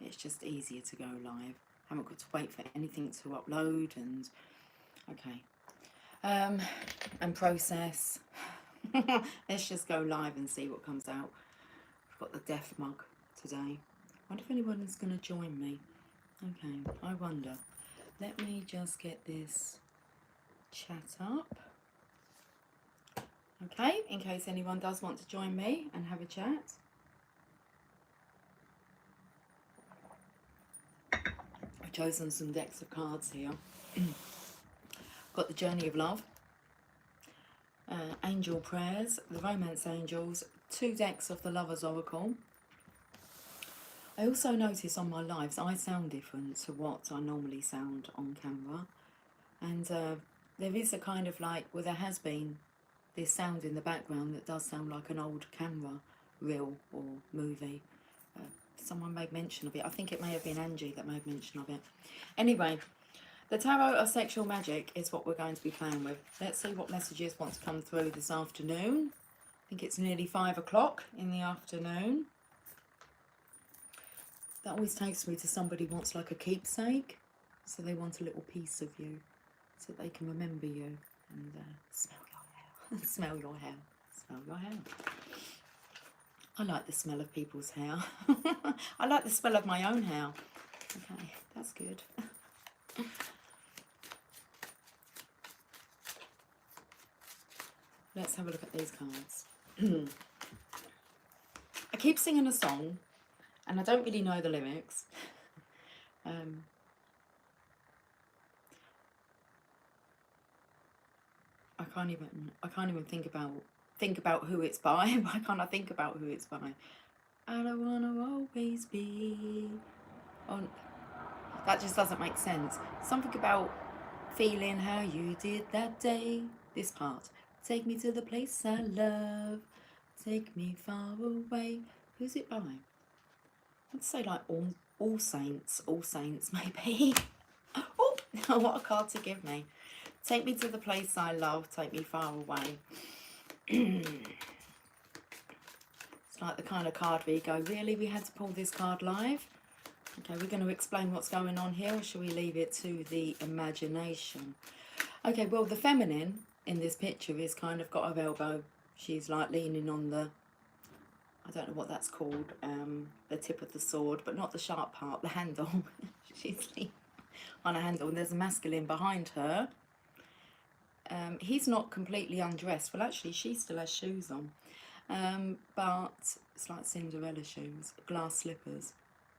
It's just easier to go live. Haven't got to wait for anything to upload and okay. And process. Let's just go live and see what comes out. I've got the death mug today. I wonder if anyone's going to join me. Okay, I wonder. Let me just get this chat up. Okay, in case anyone does want to join me and have a chat. I've chosen some decks of cards here. Got the Journey of Love, Angel Prayers, the Romance Angels, 2 decks of the Lover's Oracle. I also notice on my lives I sound different to what I normally sound on camera, and there is a kind of like, well, there has been this sound in the background that does sound like an old camera reel or movie. Someone made mention of it. I think it may have been Angie that made mention of it. Anyway, the Tarot of Sexual Magic is what we're going to be playing with. Let's see what messages want to come through this afternoon. I think it's nearly 5 o'clock in the afternoon. That always takes me to somebody who wants like a keepsake. So they want a little piece of you so they can remember you and smell your hair. Smell your hair. Smell your hair. I like the smell of people's hair. I like the smell of my own hair. Okay, that's good. Let's have a look at these cards. I keep singing a song and I don't really know the lyrics. I can't even think about who it's by. Why can't I think about who it's by? I don't wanna always be on. That just doesn't make sense. Something about feeling how you did that day. This part. Take me to the place I love. Take me far away. Who's it by? I'd say like all saints maybe. Oh, what a card to give me. Take me to the place I love. Take me far away. It's like the kind of card where you go, really, we had to pull this card live? Okay, we're going to explain what's going on here, or shall we leave it to the imagination? Okay, well, the feminine in this picture is kind of got her elbow. She's like leaning on the, I don't know what that's called, the tip of the sword, but not the sharp part, the handle. She's leaning on a handle, and there's a masculine behind her. He's not completely undressed. Well, actually, she still has shoes on. But it's like Cinderella shoes, glass slippers.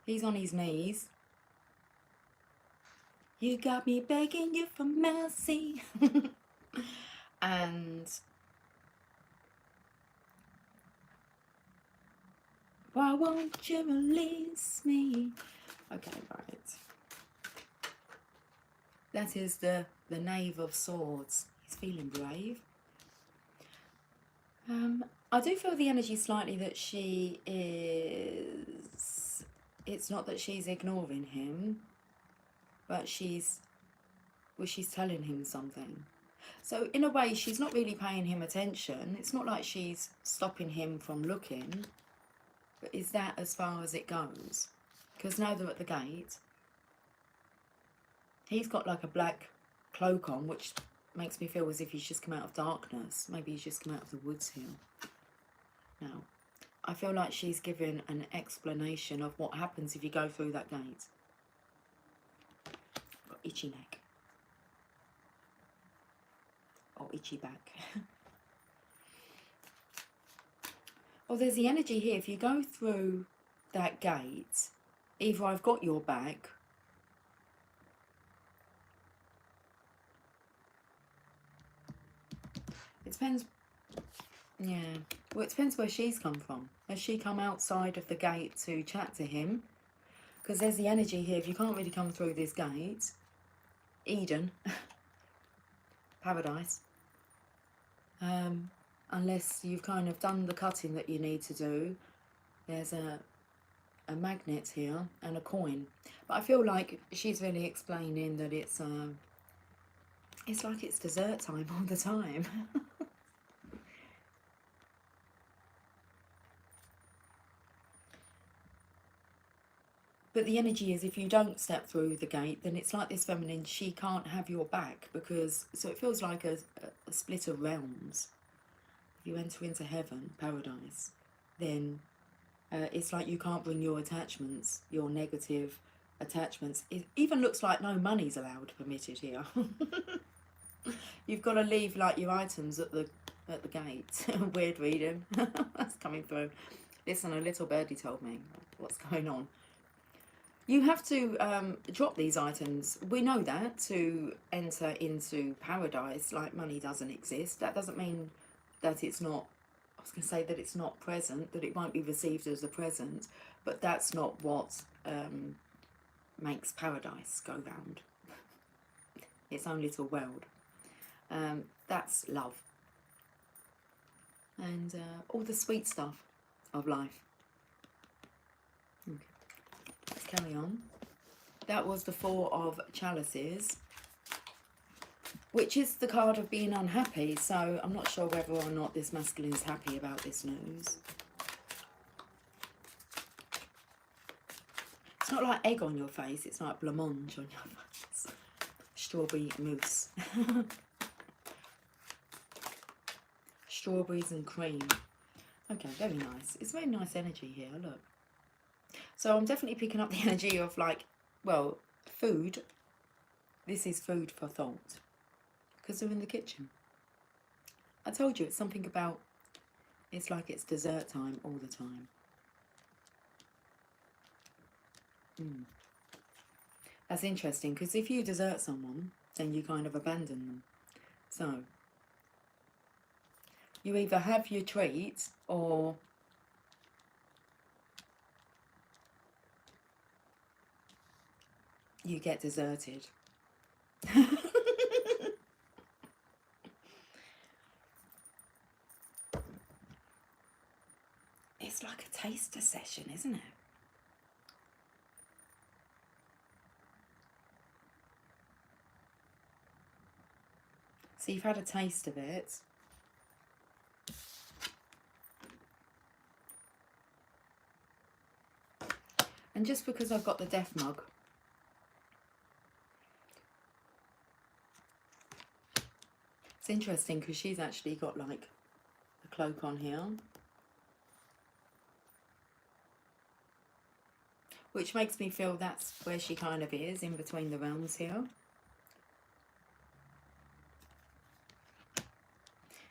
He's on his knees. You got me begging you for mercy. And why won't you release me? Okay, right. That is the Knave of Swords. He's feeling brave. I do feel the energy slightly that she is... It's not that she's ignoring him, but she's telling him something. So in a way, she's not really paying him attention. It's not like she's stopping him from looking. But is that as far as it goes? Because now they're at the gate. He's got like a black cloak on, which makes me feel as if he's just come out of darkness. Maybe he's just come out of the woods here. Now, I feel like she's given an explanation of what happens if you go through that gate. I've got itchy neck. Or itchy back. Well, there's the energy here. If you go through that gate, either I've got your back, it depends. Yeah, well, it depends where she's come from. Has she come outside of the gate to chat to him? Because there's the energy here. If you can't really come through this gate, Eden, paradise, unless you've kind of done the cutting that you need to do. There's a magnet here and a coin. But I feel like she's really explaining that it's like it's dessert time all the time. But the energy is, if you don't step through the gate, then it's like this feminine, she can't have your back, because, so it feels like a split of realms. If you enter into heaven, paradise, then it's like you can't bring your attachments, your negative attachments. It even looks like no money's allowed, permitted here. You've got to leave like your items at the gate. Weird reading. That's coming through. Listen, a little birdie told me what's going on. You have to drop these items. We know that to enter into paradise, like money doesn't exist. That doesn't mean that it's not, I was going to say that it's not present, that it won't be received as a present, but that's not what makes paradise go round. Its own little world. That's love. And all the sweet stuff of life. Okay. Let's carry on. That was the Four of Chalices, which is the card of being unhappy. So I'm not sure whether or not this masculine is happy about this news. It's not like egg on your face, it's like blancmange on your face. Strawberry mousse. Strawberries and cream. Okay, very nice. It's very nice energy here, look. So I'm definitely picking up the energy of, like, well, food. This is food for thought. Because they're in the kitchen. I told you, it's something about, it's like it's dessert time all the time. That's interesting, because if you desert someone, then you kind of abandon them. So, you either have your treat, or you get deserted. It's like a taster session, isn't it? So you've had a taste of it. And just because I've got the death mug, it's interesting because she's actually got like a cloak on here, which makes me feel that's where she kind of is, in between the realms here.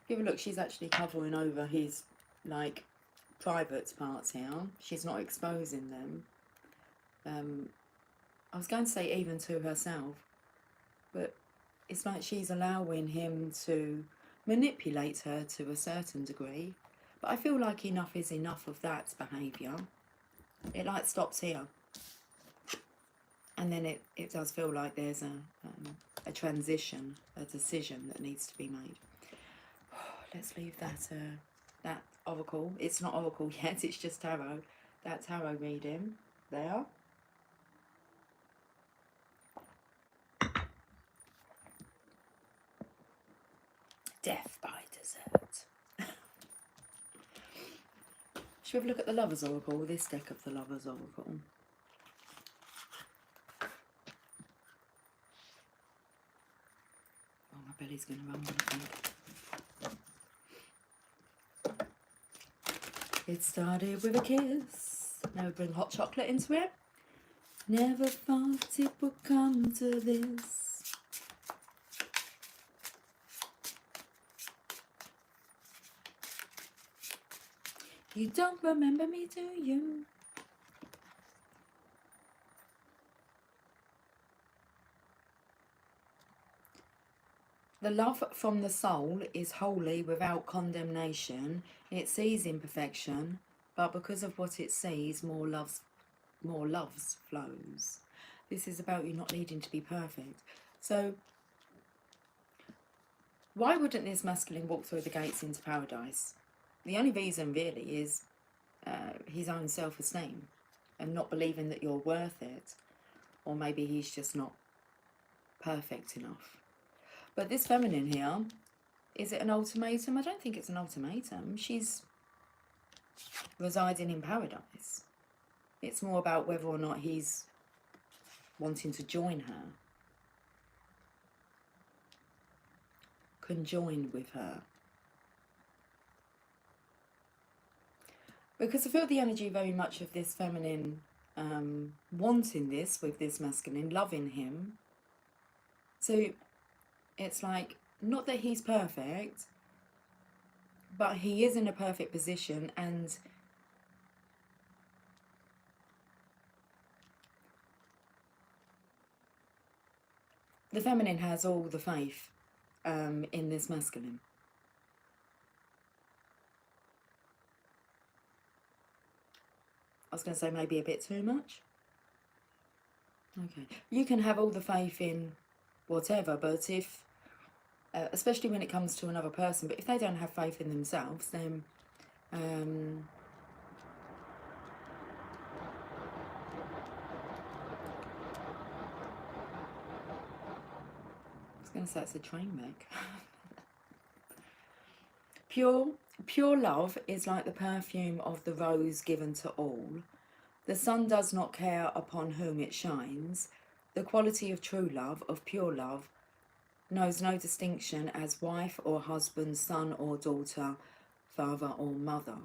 Give a look, she's actually covering over his, like, private parts here. She's not exposing them. I was going to say even to herself, but it's like she's allowing him to manipulate her to a certain degree. But I feel like enough is enough of that behaviour. It, like, stops here. And then it does feel like there's a transition, a decision that needs to be made. Let's leave that oracle. It's not oracle yet, it's just tarot. That tarot reading there. Death by dessert. Should we have a look at the Lover's Oracle, this deck of the Lover's Oracle? Oh, my belly's going to rumble, I think. It started with a kiss. Now we bring hot chocolate into it. Never thought it would come to this. You don't remember me, do you? The love from the soul is holy without condemnation. It sees imperfection, but because of what it sees, more loves flows. This is about you not needing to be perfect. So, why wouldn't this masculine walk through the gates into paradise? The only reason really is his own self-esteem and not believing that you're worth it, or maybe he's just not perfect enough. But this feminine here, is it an ultimatum? I don't think it's an ultimatum. She's residing in paradise. It's more about whether or not he's wanting to join her, conjoin with her. Because I feel the energy very much of this feminine wanting this with this masculine, loving him. So it's like, not that he's perfect, but he is in a perfect position, and the feminine has all the faith in this masculine. I was going to say maybe a bit too much. Okay. You can have all the faith in whatever, but if, especially when it comes to another person, but if they don't have faith in themselves, then I was going to say it's a train wreck. Pure love is like the perfume of the rose given to all. The sun does not care upon whom it shines. The quality of true love, of pure love, knows no distinction as wife or husband, son or daughter, father or mother.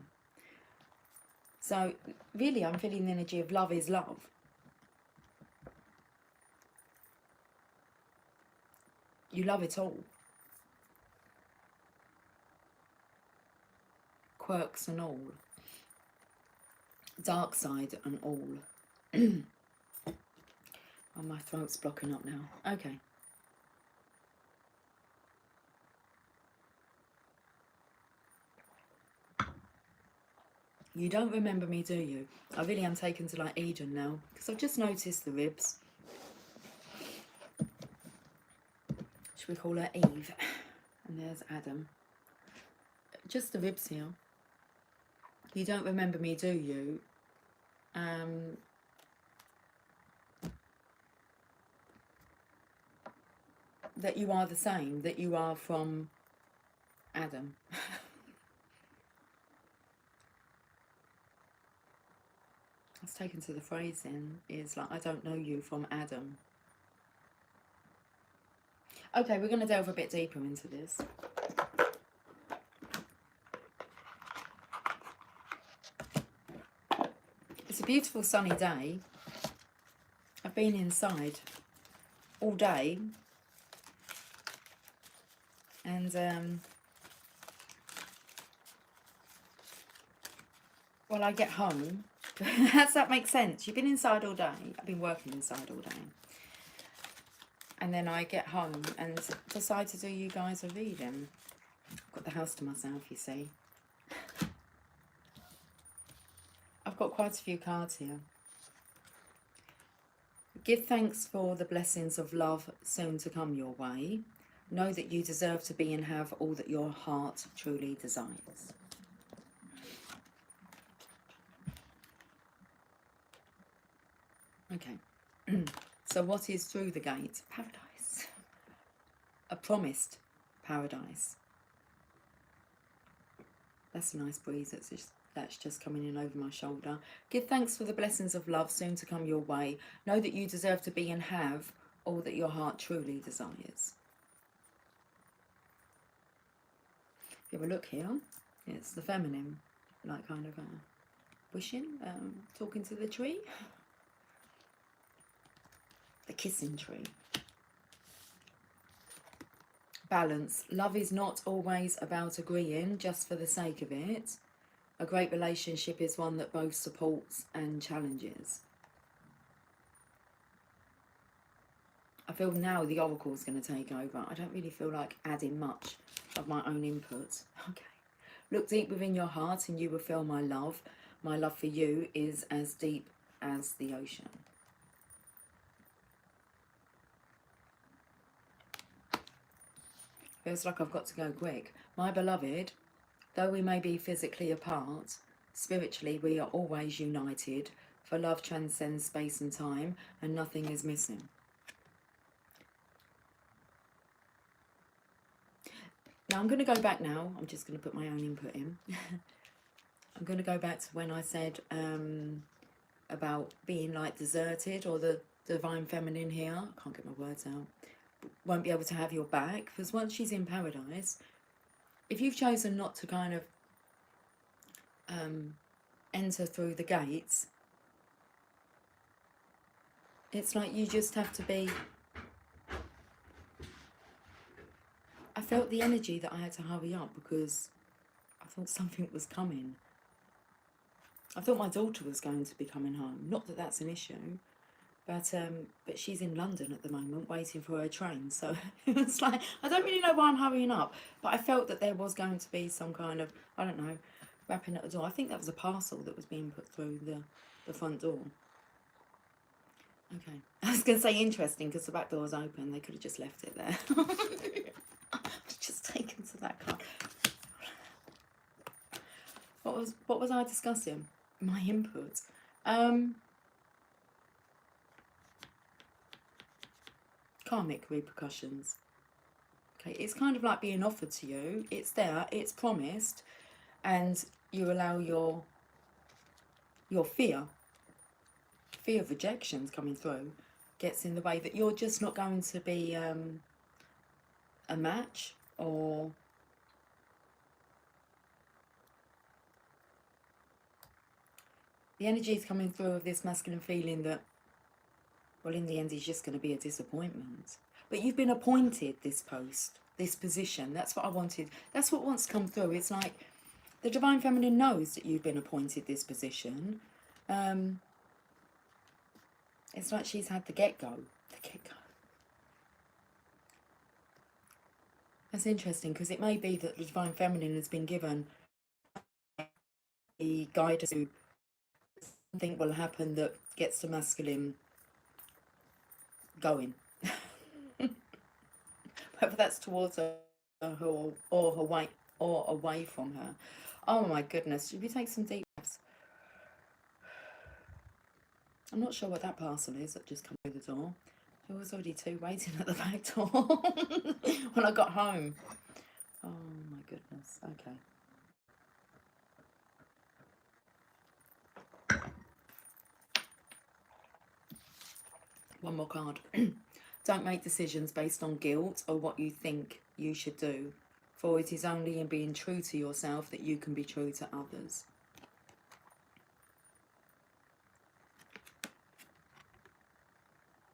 So really I'm feeling the energy of love is love. You love it all. Quirks and all. Dark side and all. Oh, my throat's blocking up now. Okay. You don't remember me, do you? I really am taken to like Eden now, because I've just noticed the ribs. Should we call her Eve? And there's Adam. Just the ribs here. You don't remember me, do you? That you are the same, that you are from Adam. I was taken to the phrasing is like, I don't know you from Adam. Okay, we're going to delve a bit deeper into this. It's a beautiful sunny day. I've been inside all day, and well, I get home. Does that make sense? You've been inside all day. I've been working inside all day. And then I get home and decide to do you guys a reading. I've got the house to myself, you see. I've got quite a few cards here. Give thanks for the blessings of love soon to come your way. Know that you deserve to be and have all that your heart truly desires. Okay. So what is through the gate? Paradise. A promised paradise. That's a nice breeze that's just coming in over my shoulder. Give thanks for the blessings of love soon to come your way. Know that you deserve to be and have all that your heart truly desires. If you have a look here, it's the feminine, like kind of wishing, talking to the tree. The kissing tree. Balance. Love is not always about agreeing just for the sake of it. A great relationship is one that both supports and challenges. I feel now the oracle is going to take over. I don't really feel like adding much of my own input. Okay. Look deep within your heart and you will feel my love. My love for you is as deep as the ocean. Feels like I've got to go quick. My beloved, though we may be physically apart, spiritually we are always united, for love transcends space and time, and nothing is missing. Now I'm going to go back now. I'm just going to put my own input in. I'm going to go back to when I said about being like deserted, or the divine feminine here, I can't get my words out, won't be able to have your back, because once she's in paradise, if you've chosen not to kind of enter through the gates, it's like you just have to be... I felt the energy that I had to hurry up because I thought something was coming. I thought my daughter was going to be coming home. Not that that's an issue, but she's in London at the moment waiting for her train. So it's like, I don't really know why I'm hurrying up, but I felt that there was going to be some kind of, I don't know, rapping at the door. I think that was a parcel that was being put through the front door. Okay. I was going to say interesting because the back door was open. They could have just left it there. Just taken to that card. What was I discussing? My input. Karmic repercussions. Okay, it's kind of like being offered to you. It's there, it's promised, and you allow your fear of rejections coming through gets in the way, that you're just not going to be a match, or the energy is coming through of this masculine feeling that, well, in the end, he's just going to be a disappointment. But you've been appointed this post, this position. That's what I wanted. That's what wants to come through. It's like the divine feminine knows that you've been appointed this position. It's like she's had the get-go. That's interesting, because it may be that the divine feminine has been given a guidance to something will happen that gets the masculine going. Whether that's towards her or away from her. Oh my goodness, should we take some deep breaths? I'm not sure what that parcel is that just come through the door. There was already two waiting at the back door when I got home. Oh my goodness, okay. One more card. Don't make decisions based on guilt or what you think you should do, for it is only in being true to yourself that you can be true to others.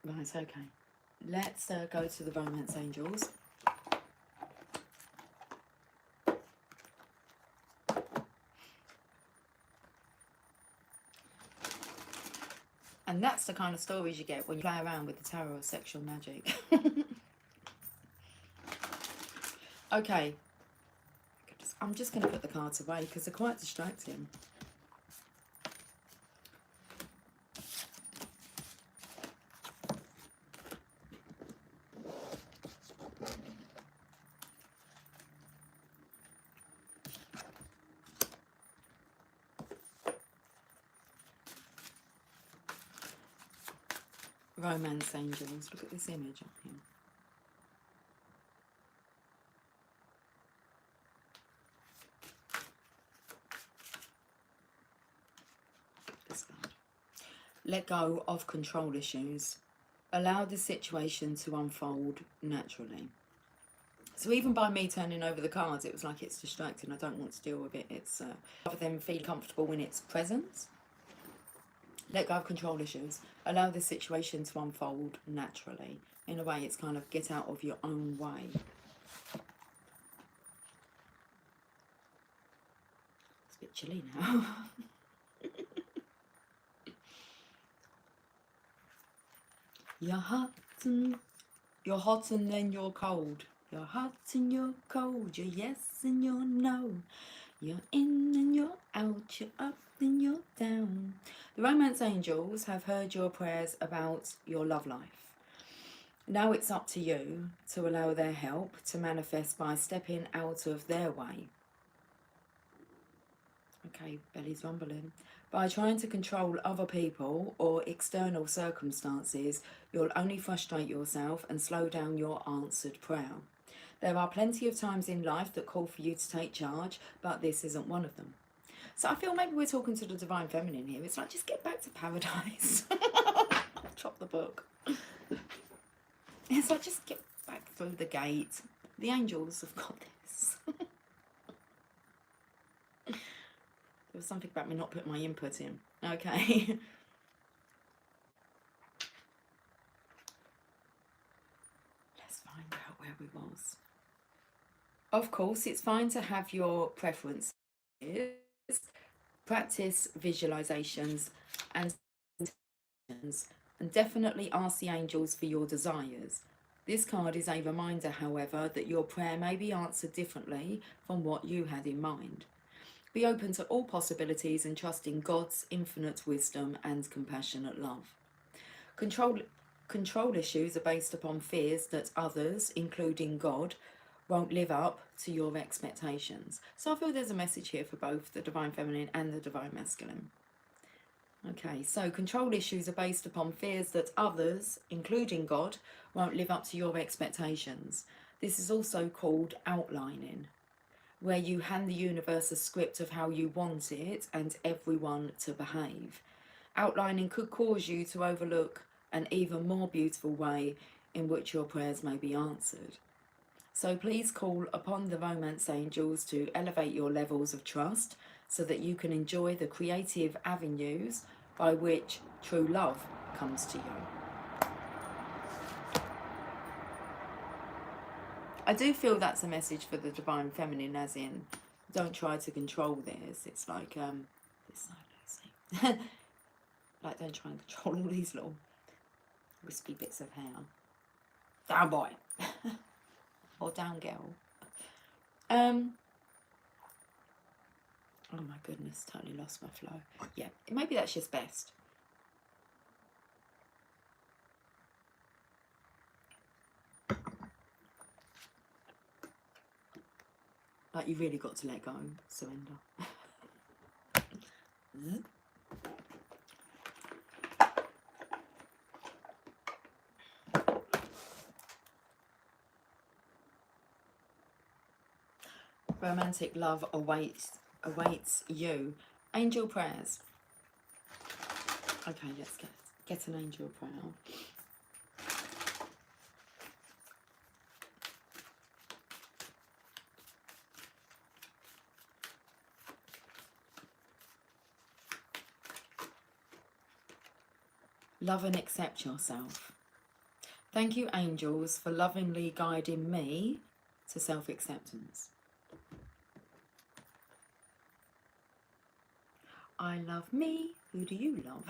Right, okay. Let's go to the romance angels. And that's the kind of stories you get when you play around with the tarot of sexual magic. Okay. I'm just going to put the cards away because they're quite distracting. Romance angels. Look at this image up here. This card. Let go of control issues. Allow the situation to unfold naturally. So even by me turning over the cards, it was like it's distracting. I don't want to deal with it. It's rather than feel comfortable in its presence. Let go of control issues. Allow this situation to unfold naturally. In a way, it's kind of get out of your own way. It's a bit chilly now. You're hot and then you're cold. You're hot and you're cold. You're yes and you're no. You're in and you're out. You're up and you're down. The romance angels have heard your prayers about your love life. Now it's up to you to allow their help to manifest by stepping out of their way. Okay, belly's rumbling. By trying to control other people or external circumstances, you'll only frustrate yourself and slow down your answered prayer. There are plenty of times in life that call for you to take charge, but this isn't one of them. So I feel maybe we're talking to the Divine Feminine here. It's like, just get back to paradise. Chop the book. It's like, just get back through the gate. The angels have got this. There was something about me not putting my input in. Okay. Let's find out where we was. Of course, it's fine to have your preferences. Practice visualizations and definitely ask the angels for your desires. This card is a reminder, however, that your prayer may be answered differently from what you had in mind. Be open to all possibilities and trust in God's infinite wisdom and compassionate love. Control issues are based upon fears that others, including God, won't live up to your expectations. So I feel there's a message here for both the Divine Feminine and the Divine Masculine. Okay, so control issues are based upon fears that others, including God, won't live up to your expectations. This is also called outlining, where you hand the universe a script of how you want it and everyone to behave. Outlining could cause you to overlook an even more beautiful way in which your prayers may be answered. So please call upon the romance angels to elevate your levels of trust so that you can enjoy the creative avenues by which true love comes to you. I do feel that's a message for the Divine Feminine, as in, don't try to control this. It's like, this side, Lucy. Like, don't try and control all these little wispy bits of hair. Down, boy. Or down, girl. Oh my goodness, totally lost my flow. Yeah, maybe that's just best. Like, you really got to let go, surrender. Romantic love awaits you. Angel prayers. Okay, let's get an angel prayer. Love and accept yourself. Thank you, angels, for lovingly guiding me to self-acceptance. I love me. Who do you love?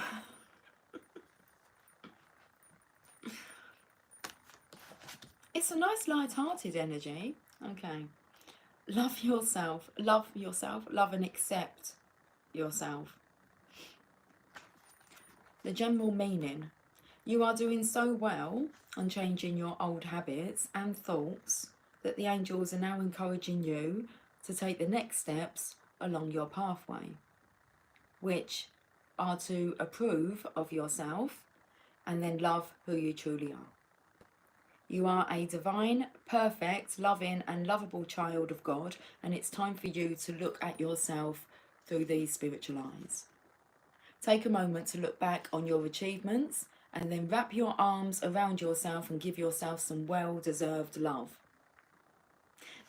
It's a nice light-hearted energy. Okay. Love yourself. Love yourself. Love and accept yourself. The general meaning. You are doing so well on changing your old habits and thoughts that the angels are now encouraging you to take the next steps along your pathway, which are to approve of yourself and then love who you truly are. You are a divine, perfect, loving and lovable child of God, and it's time for you to look at yourself through these spiritual eyes. Take a moment to look back on your achievements and then wrap your arms around yourself and give yourself some well-deserved love.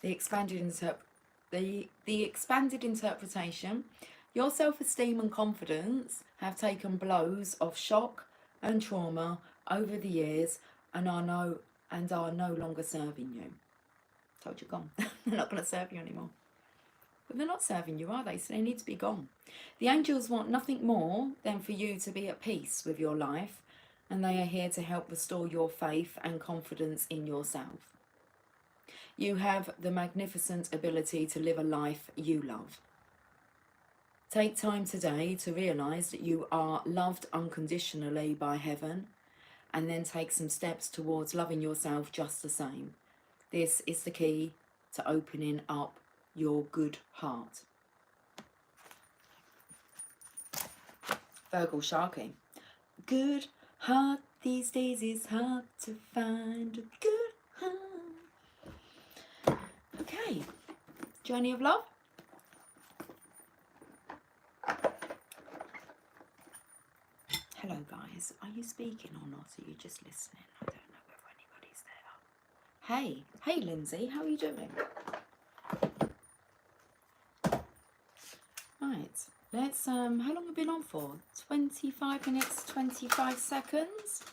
The expanded interpretation. Your self-esteem and confidence have taken blows of shock and trauma over the years and are no longer serving you. Told you, gone. They're not going to serve you anymore. But they're not serving you, are they? So they need to be gone. The angels want nothing more than for you to be at peace with your life, and they are here to help restore your faith and confidence in yourself. You have the magnificent ability to live a life you love. Take time today to realise that you are loved unconditionally by heaven, and then take some steps towards loving yourself just the same. This is the key to opening up your good heart. Virgo Sharky. Good heart these days is hard to find. A good heart. Okay. Journey of love. Hello guys, are you speaking or not? Are you just listening? I don't know whether anybody's there. Hey Lindsay, how are you doing? Right, let's how long have we been on for? 25 minutes, 25 seconds?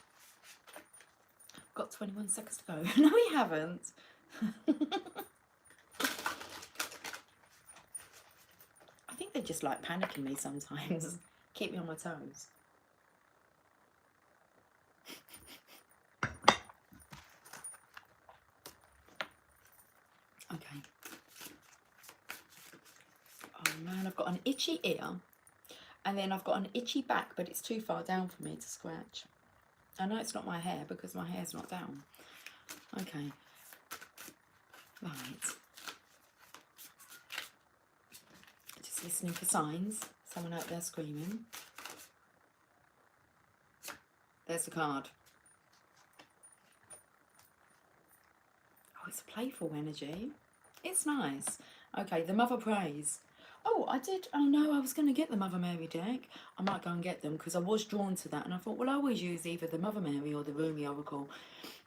Got 21 seconds to go. No, we haven't. I think they just like panicking me sometimes. Keep me on my toes. Okay. Oh man, I've got an itchy ear and then I've got an itchy back, but it's too far down for me to scratch. I know it's not my hair because my hair's not down. Okay. Right. Just listening for signs. Someone out there screaming. There's the card. Oh, it's a playful energy. It's nice. Okay, the Mother Prays. Oh, I did. Oh no, I was going to get the Mother Mary deck. I might go and get them because I was drawn to that. And I thought, well, I always use either the Mother Mary or the Rumi Oracle.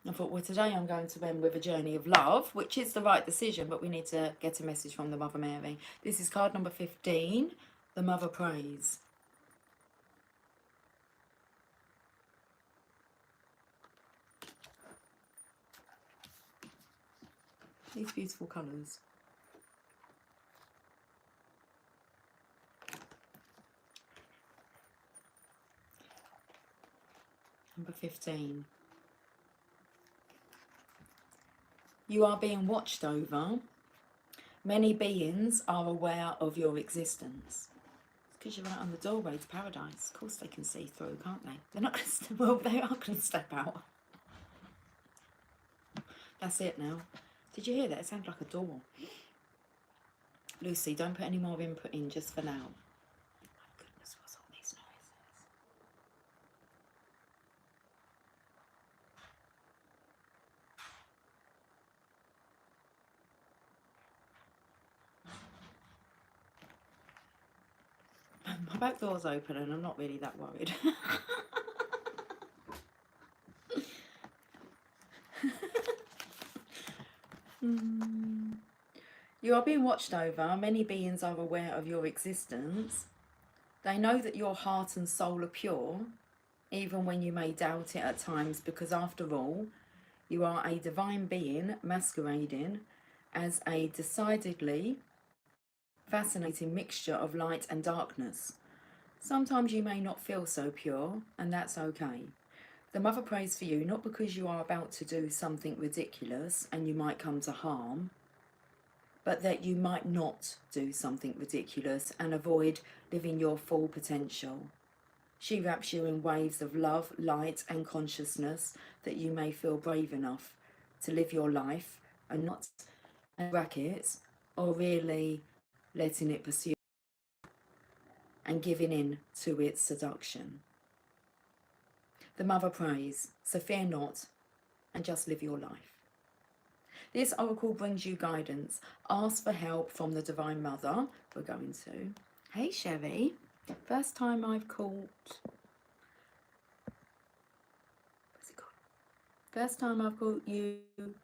I thought, well, today I'm going to end with a journey of love, which is the right decision, but we need to get a message from the Mother Mary. This is card number 15, the Mother Prays. These beautiful colours. Number 15. You are being watched over. Many beings are aware of your existence. It's because you're right on the doorway to paradise. Of course they can see through, can't they? They're not going to, well, they are going to step out. That's it now. Did you hear that? It sounded like a door. Lucy, don't put any more input in just for now. My goodness, what's all these noises? My back door's open and I'm not really that worried. You are being watched over. Many beings are aware of your existence. They know that your heart and soul are pure, even when you may doubt it at times, because after all, you are a divine being masquerading as a decidedly fascinating mixture of light and darkness. Sometimes you may not feel so pure, and that's okay. The Mother prays for you, not because you are about to do something ridiculous and you might come to harm, but that you might not do something ridiculous and avoid living your full potential. She wraps you in waves of love, light and consciousness that you may feel brave enough to live your life and not in brackets or really letting it pursue and giving in to its seduction. The Mother prays, so fear not and just live your life. This oracle brings you guidance. Ask for help from the Divine Mother. We're going to. Hey Sherry, first time I've called. What's it called? First time I've called you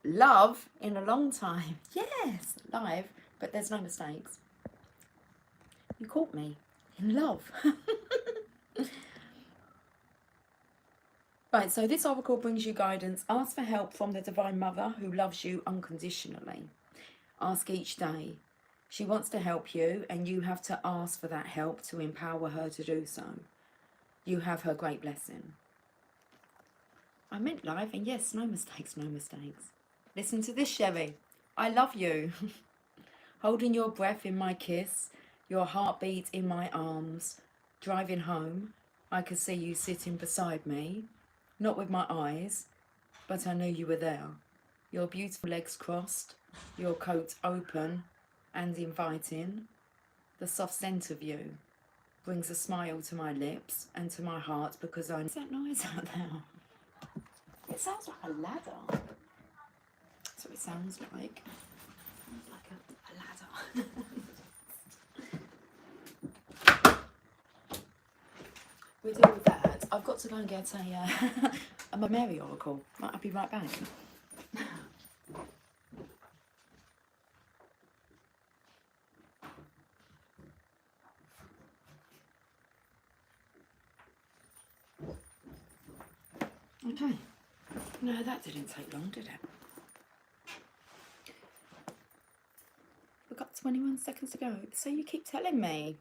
love in a long time. Yes, live, but there's no mistakes. You caught me in love. Right, so this oracle brings you guidance. Ask for help from the Divine Mother who loves you unconditionally. Ask each day. She wants to help you and you have to ask for that help to empower her to do so. You have her great blessing. I meant live, and yes, no mistakes, no mistakes. Listen to this, Sherry. I love you. Holding your breath in my kiss, your heartbeat in my arms. Driving home, I could see you sitting beside me. Not with my eyes, but I knew you were there. Your beautiful legs crossed, your coat open and inviting. The soft scent of you brings a smile to my lips and to my heart because I... What's that noise out there? It sounds like a ladder. That's what it sounds like. Like a ladder. We deal with that. I've got to go and get a Mary Oracle. Right, I'll be right back. Okay. No, that didn't take long, did it? We've got 21 seconds to go. So you keep telling me.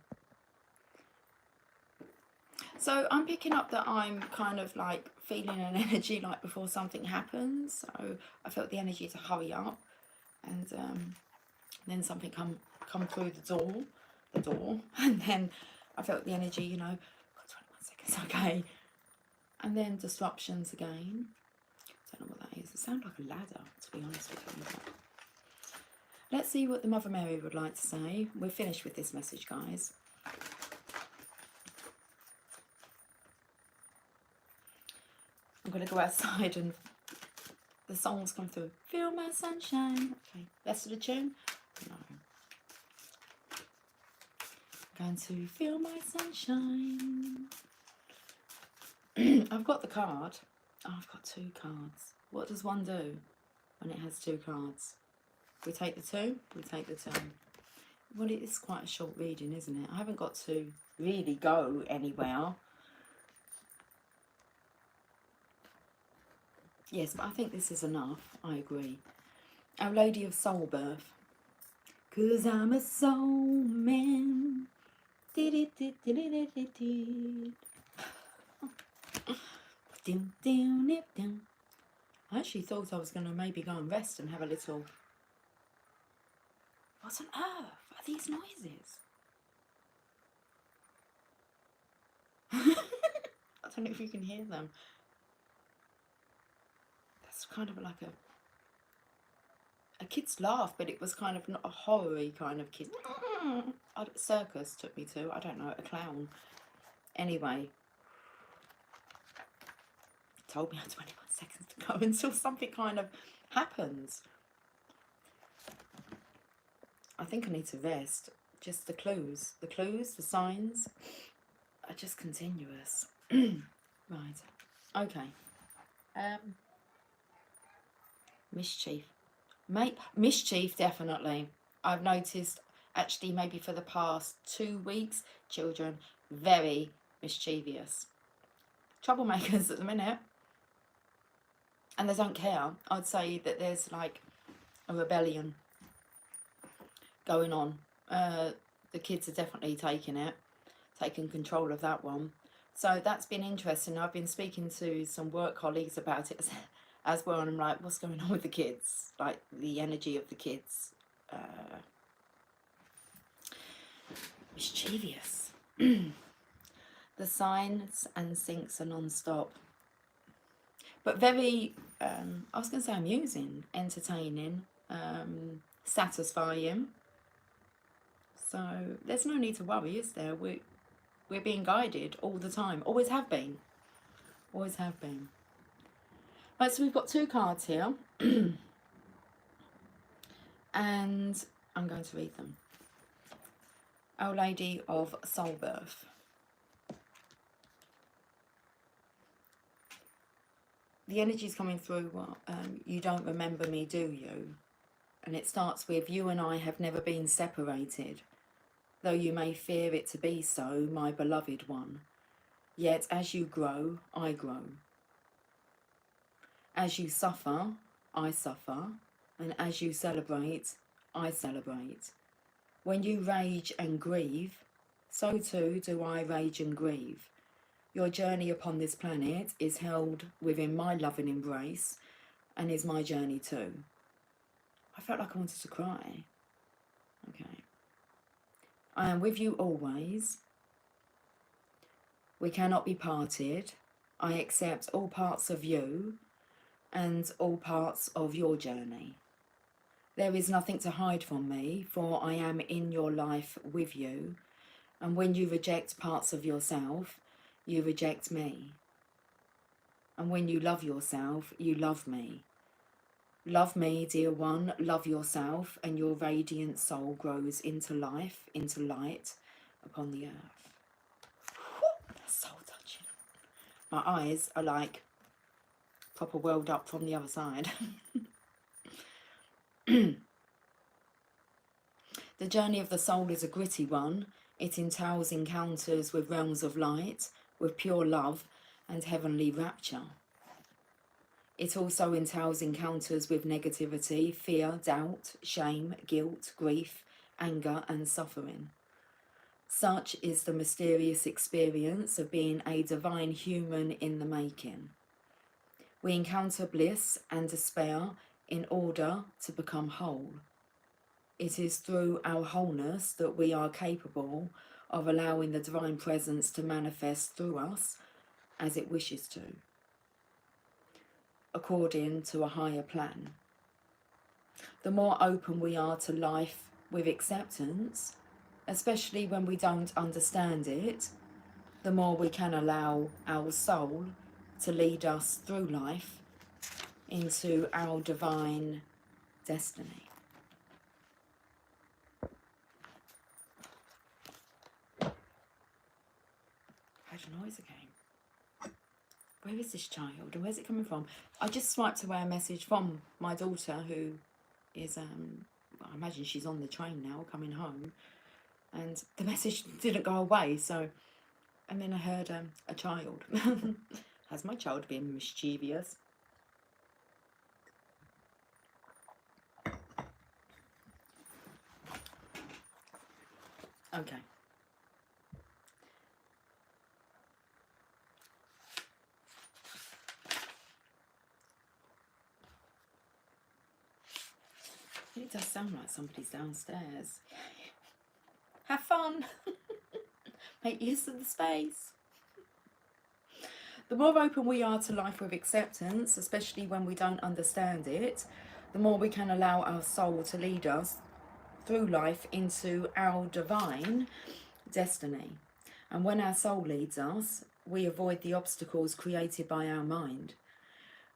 So I'm picking up that I'm kind of like feeling an energy like before something happens. So I felt the energy to hurry up, and then something come through the door, and then I felt the energy. You know, got 21 seconds. Okay, and then disruptions again. Don't know what that is. It sounds like a ladder, to be honest with you. Let's see what the Mother Mary would like to say. We're finished with this message, guys. I'm going to go outside and the songs come through. Feel my sunshine. Okay, rest of the tune? No. I'm going to feel my sunshine. I've got the card. Oh, I've got 2 cards. What does one do when it has 2 cards? We take the 2, we take the 2. Well, it is quite a short reading, isn't it? I haven't got to really go anywhere. Yes, but I think this is enough. I agree. Our Lady of Soul Birth. 'Cause I'm a soul man. I actually thought I was going to maybe go and rest and have a little... What on earth are these noises? I don't know if you can hear them. That's kind of like a kid's laugh, but it was kind of not a horror-y kind of kid. Circus took me to, I don't know, a clown. Anyway, told me I had 21 seconds to go until something kind of happens. I think I need to rest. Just the clues, the signs are just continuous. Right, okay. Mischief. Mischief, definitely. I've noticed, actually, maybe for the past 2 weeks, children very mischievous. Troublemakers at the minute. And they don't care. I'd say that there's like a rebellion going on. The kids are definitely taking control of that one. So that's been interesting. I've been speaking to some work colleagues about it as well, and I'm like, what's going on with the kids? Like the energy of the kids. Mischievous. The signs and syncs are non-stop. But very, I was going to say amusing, entertaining, satisfying. So there's no need to worry, is there? We're being guided all the time. Always have been. Always have been. Right, so we've got 2 cards here. And I'm going to read them. Our Lady of Soul Birth. The energy's coming through, well, you don't remember me, do you? And it starts with, you and I have never been separated. Though you may fear it to be so, my beloved one. Yet as you grow, I grow. As you suffer, I suffer. And as you celebrate, I celebrate. When you rage and grieve, so too do I rage and grieve. Your journey upon this planet is held within my loving embrace, and is my journey too. I felt like I wanted to cry. Okay. I am with you always. We cannot be parted. I accept all parts of you and all parts of your journey. There is nothing to hide from me, for I am in your life with you. And when you reject parts of yourself, you reject me. And when you love yourself, you love me. Love me, dear one, love yourself, and your radiant soul grows into life, into light upon the earth. Whew, that's soul touching. My eyes are like proper welled up from the other side. The journey of the soul is a gritty one. It entails encounters with realms of light, with pure love and heavenly rapture. It also entails encounters with negativity, fear, doubt, shame, guilt, grief, anger and suffering. Such is the mysterious experience of being a divine human in the making. We encounter bliss and despair in order to become whole. It is through our wholeness that we are capable of allowing the divine presence to manifest through us as it wishes to, according to a higher plan. The more open we are to life with acceptance, especially when we don't understand it, the more we can allow our soul to lead us through life into our divine destiny. Had a noise again. Where is this child and where's it coming from? I just swiped away a message from my daughter who is, I imagine she's on the train now coming home, and the message didn't go away, so, and then I heard a child. Has my child been mischievous? Okay. It does sound like somebody's downstairs. Have fun. Make use of the space. The more open we are to life with acceptance, especially when we don't understand it, the more we can allow our soul to lead us through life into our divine destiny. And when our soul leads us, we avoid the obstacles created by our mind.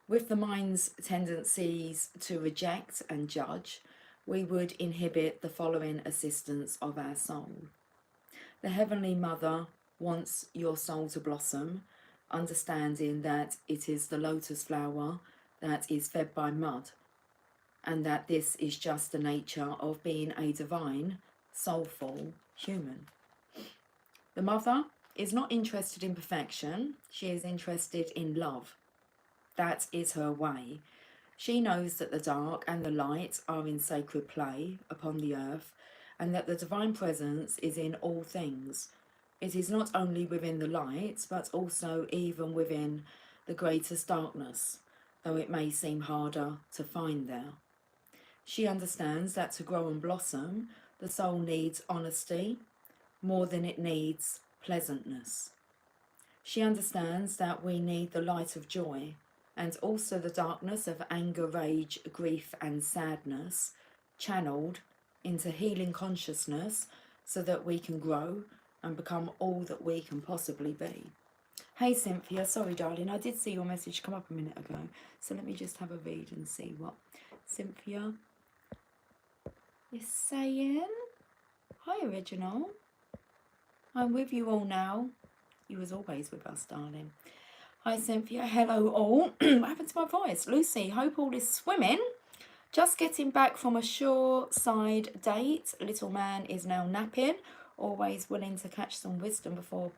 With the mind's tendencies to reject and judge, we would inhibit the following assistance of our soul. The Heavenly Mother wants your soul to blossom, understanding that it is the lotus flower that is fed by mud, and that this is just the nature of being a divine, soulful human. The Mother is not interested in perfection, she is interested in love. That is her way. She knows that the dark and the light are in sacred play upon the earth, and that the divine presence is in all things. It is not only within the light, but also even within the greatest darkness, though it may seem harder to find there. She understands that to grow and blossom, the soul needs honesty more than it needs pleasantness. She understands that we need the light of joy, and also the darkness of anger, rage, grief and sadness channeled into healing consciousness so that we can grow and become all that we can possibly be. Hey Cynthia, sorry darling, I did see your message come up a minute ago, so let me just have a read and see what Cynthia is saying. Hi Original, I'm with you all now. You was always with us, darling. Hi Cynthia, hello all. What happened to my voice? Lucy, hope all is swimming. Just getting back from a shoreside date. Little man is now napping. Always willing to catch some wisdom before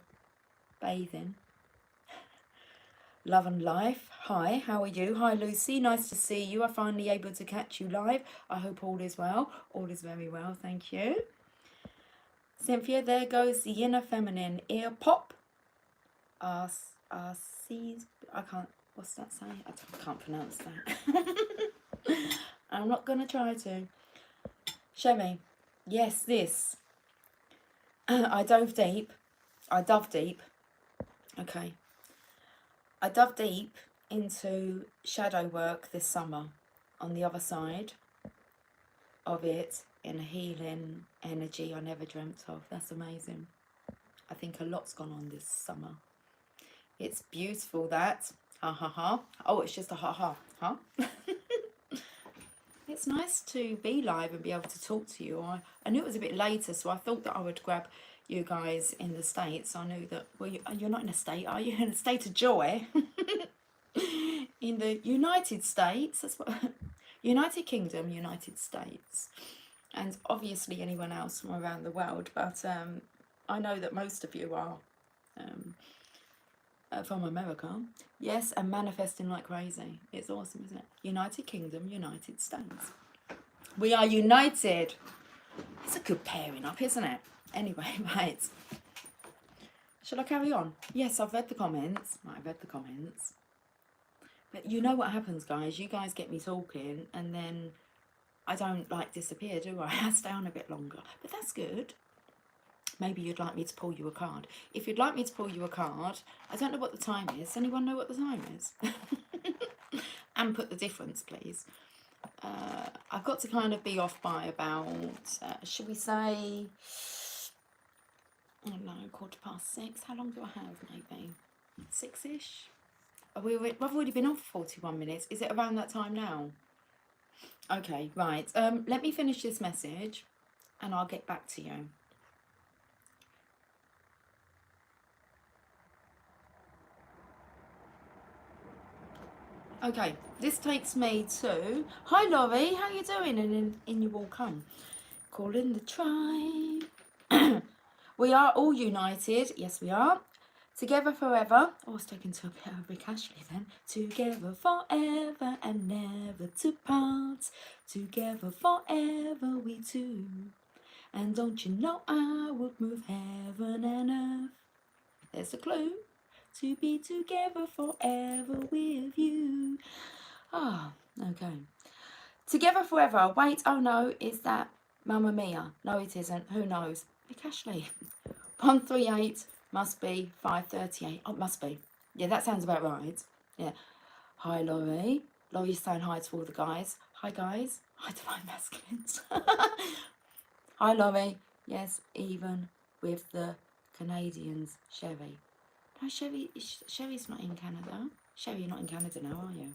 bathing. Love and life. Hi, how are you? Hi Lucy, nice to see you. I finally able to catch you live. I hope all is well. All is very well, thank you. Cynthia, there goes the inner feminine. Ear pop. I can't, what's that say? I can't pronounce that. I'm not going to try to. Show me. Yes, this. I dove deep. Okay. I dove deep into shadow work this summer on the other side of it in a healing energy I never dreamt of. That's amazing. I think a lot's gone on this summer. It's beautiful, that. Ha ha ha. Oh, it's just a ha ha. Huh? It's nice to be live and be able to talk to you. I knew it was a bit later, so I thought that I would grab you guys in the States, I knew that, well, you're not in a state, are you? In a state of joy. In the United States, that's what, United Kingdom, United States, and obviously anyone else from around the world, but I know that most of you are from America. Yes, and manifesting like crazy. It's awesome, isn't it? United Kingdom, United States. We are united. It's a good pairing up, isn't it? Anyway, right. Shall I carry on? Yes, I've read the comments. I've read the comments. But you know what happens, guys? You guys get me talking and then I don't like disappear, do I? I stay on a bit longer. But that's good. Maybe you'd like me to pull you a card. If you'd like me to pull you a card, I don't know what the time is. Anyone know what the time is? And put the difference, please. I've got to kind of be off by about, should we say, I don't know, 6:15. How long do I have, maybe? 6-ish? We've already been on for 41 minutes. Is it around that time now? Okay, right. Let me finish this message and I'll get back to you. Okay, this takes me to... Hi, Laurie. How you doing? And in you all come. Calling the tribe. We are all united. Yes, we are. Together forever. Oh, I was taken to a bit of Rick Ashley then. Together forever and never to part. Together forever we two. And don't you know I would move heaven and earth. There's a clue. To be together forever with you. Ah, okay. Together forever. Wait, oh no, is that Mamma Mia? No, it isn't. Who knows? Rick Ashley. 138 must be 538. Oh, it must be. Yeah, that sounds about right. Yeah. Hi, Laurie. Laurie's saying hi to all the guys. Hi, guys. Hi, Divine Masculines. Hi, Laurie. Yes, even with the Canadians. Sherry. No, Sherry's not in Canada. Sherry, you're not in Canada now, are you?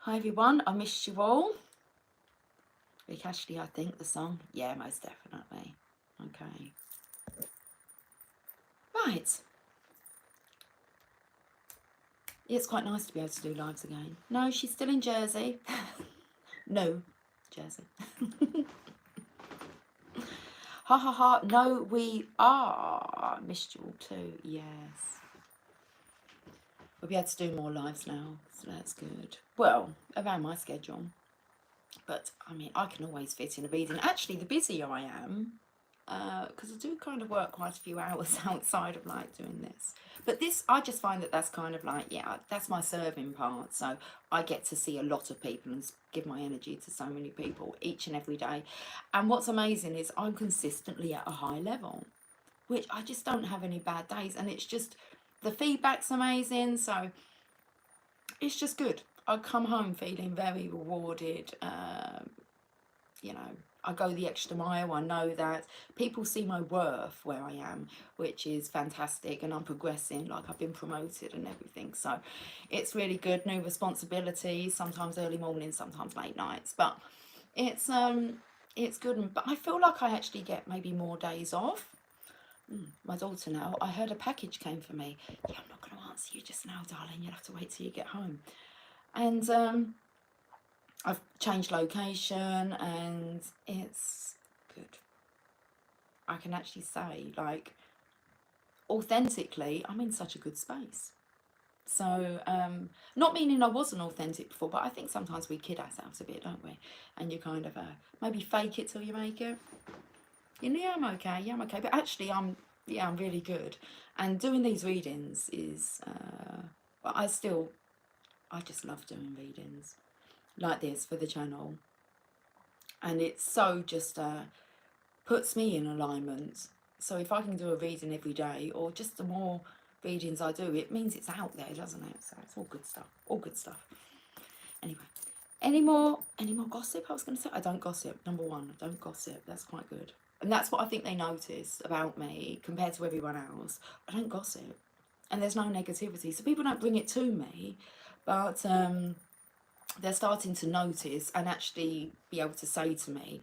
Hi, everyone. I missed you all. Rick Ashley, I think, the song. Yeah, most definitely. Okay. Right. Yeah, it's quite nice to be able to do lives again. No, she's still in Jersey. No, Jersey. Ha ha ha. No, we are. Missed you all too. Yes. We'll be able to do more lives now, so that's good. Well, around my schedule. But, I mean, I can always fit in a reading. Actually, the busier I am, because I do kind of work quite a few hours outside of, like, doing this. But this, I just find that that's kind of like, yeah, that's my serving part. So I get to see a lot of people and give my energy to so many people each and every day. And what's amazing is I'm consistently at a high level, which I just don't have any bad days. And it's just, the feedback's amazing. So it's just good. I come home feeling very rewarded. You know, I go the extra mile. I know that people see my worth where I am, which is fantastic, and I'm progressing, like I've been promoted and everything. So it's really good. New responsibilities, sometimes early mornings, sometimes late nights, but it's good. But I feel like I actually get maybe more days off. My daughter now, I heard a package came for me. Yeah, I'm not going to answer you just now, darling. You'll have to wait till you get home. And I've changed location and it's good. I can actually say, like, authentically, I'm in such a good space. So, not meaning I wasn't authentic before, but I think sometimes we kid ourselves a bit, don't we? And you kind of maybe fake it till you make it. You know, yeah, I'm okay. But actually, I'm really good. And doing these readings is, I just love doing readings like this for the channel. And it so just puts me in alignment. So if I can do a reading every day, or just the more readings I do, it means it's out there, doesn't it? So it's all good stuff. All good stuff. Anyway, any more gossip? I was going to say, I don't gossip. Number one, I don't gossip. That's quite good. And that's what I think they notice about me compared to everyone else. I don't gossip. And there's no negativity. So people don't bring it to me, but they're starting to notice and actually be able to say to me,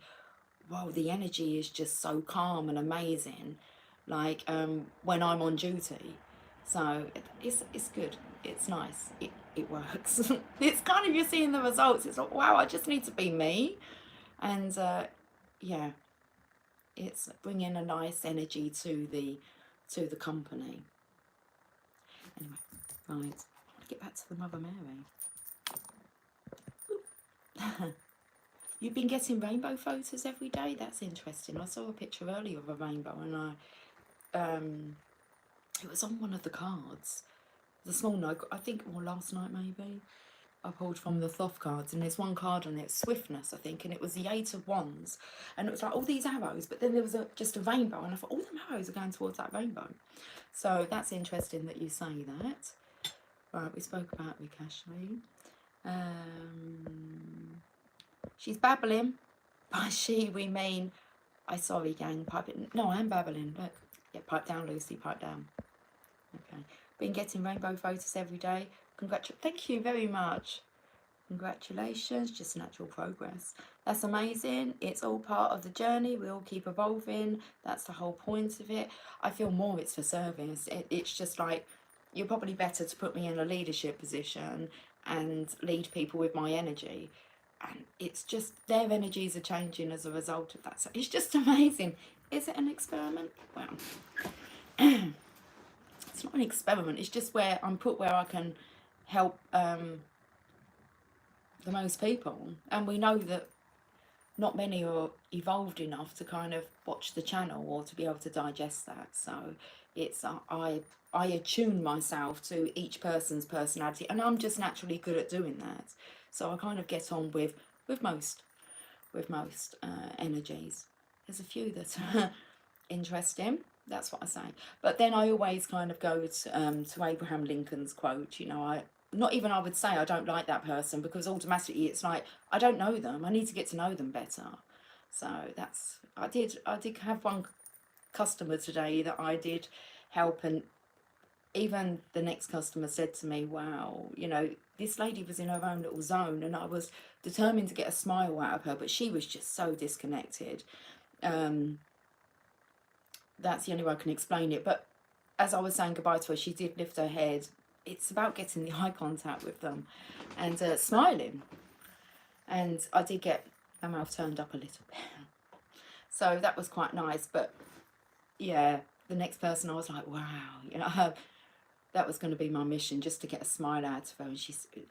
whoa, the energy is just so calm and amazing, like when I'm on duty. So it's good. It's nice. It works. It's kind of, you're seeing the results. It's like, wow, I just need to be me, and yeah, it's bringing a nice energy to the company. Anyway, right, get back to the Mother Mary. You've been getting rainbow photos every day? That's interesting. I saw a picture earlier of a rainbow, and it was on one of the cards. The small note, I think, or last night maybe, I pulled from the Thoth cards, and there's one card on it, Swiftness, I think, and it was the 8 of Wands, and it was like all these arrows, but then there was just a rainbow, and I thought all them arrows are going towards that rainbow. So that's interesting that you say that. Right, we spoke about Rikashri. She's babbling. By she, we mean, sorry gang, pipe it. No, I am babbling. Look, yeah, pipe down, Lucy, pipe down. Okay, been getting rainbow photos every day. Thank you very much. Congratulations, just natural progress. That's amazing. It's all part of the journey. We all keep evolving. That's the whole point of it. I feel more it's for service. It's just like, you're probably better to put me in a leadership position and lead people with my energy. And it's just, their energies are changing as a result of that. So it's just amazing. Is it an experiment? Well, it's not an experiment. It's just where I'm put where I can help the most people. And we know that not many are evolved enough to kind of watch the channel or to be able to digest that. So it's I attune myself to each person's personality, and I'm just naturally good at doing that. So I kind of get on with most energies. There's a few that are interesting. That's what I say. But then I always kind of go to Abraham Lincoln's quote. You know, I would say I don't like that person, because automatically it's like, I don't know them. I need to get to know them better. So that's, I did have one customer today that I did help, and even the next customer said to me, wow, you know, this lady was in her own little zone, and I was determined to get a smile out of her, but she was just so disconnected. That's the only way I can explain it. But as I was saying goodbye to her, she did lift her head. It's about getting the eye contact with them and smiling. And I did get my mouth turned up a little bit. So that was quite nice. But yeah, the next person, I was like, wow, you know, that was going to be my mission, just to get a smile out of her.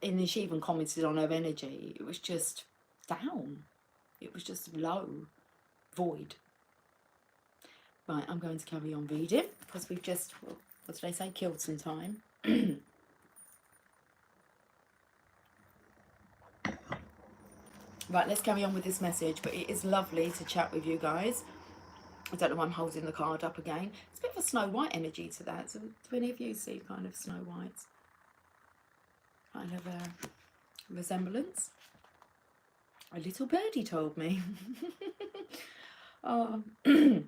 And she even commented on her energy. It was just down. It was just low, void. Right, I'm going to carry on reading, because we've just, what did I say, killed some time. Right, let's carry on with this message. But it is lovely to chat with you guys. I don't know why I'm holding the card up again. It's a bit of a Snow White energy to that. So do any of you see kind of Snow White? Kind of a resemblance? A little birdie told me. Oh. I'm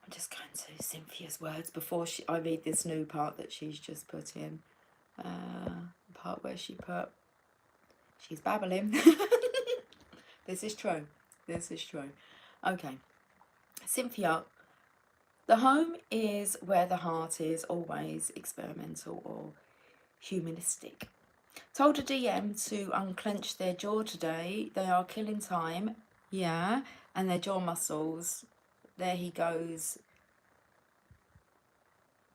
just going to Cynthia's words before I read this new part that she's just put in. The part where she put, she's babbling. This is true. This is true. Okay. Cynthia, the home is where the heart is always experimental or humanistic. Told a DM to unclench their jaw today. They are killing time. Yeah. And their jaw muscles. There he goes.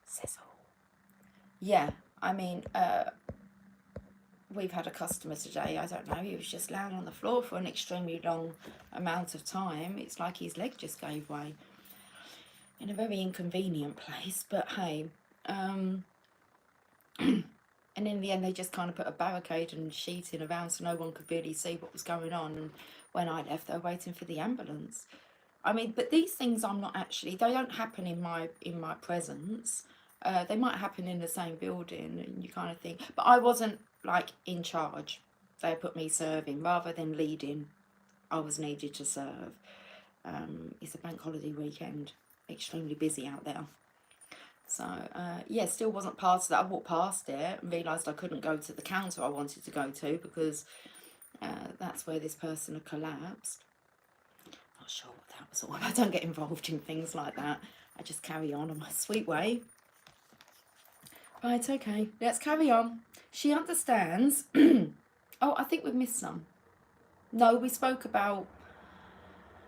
Cecil. Yeah. I mean, we've had a customer today, I don't know, he was just laying on the floor for an extremely long amount of time. It's like his leg just gave way. In a very inconvenient place, but hey. And in the end, they just kind of put a barricade and sheeting around so no one could really see what was going on. And when I left, they were waiting for the ambulance. I mean, but these things I'm not actually, they don't happen in my presence. They might happen in the same building, and you kind of think, but I wasn't like in charge. They put me serving rather than leading. I was needed to serve. It's a bank holiday weekend, extremely busy out there. So yeah, still wasn't part of that. I walked past it and realised I couldn't go to the counter I wanted to go to, because That's where this person had collapsed. Not sure what that was all about. I don't get involved in things like that. I just carry on my sweet way. Right, okay, let's carry on. She understands. Oh, I think we've missed some. No, we spoke about.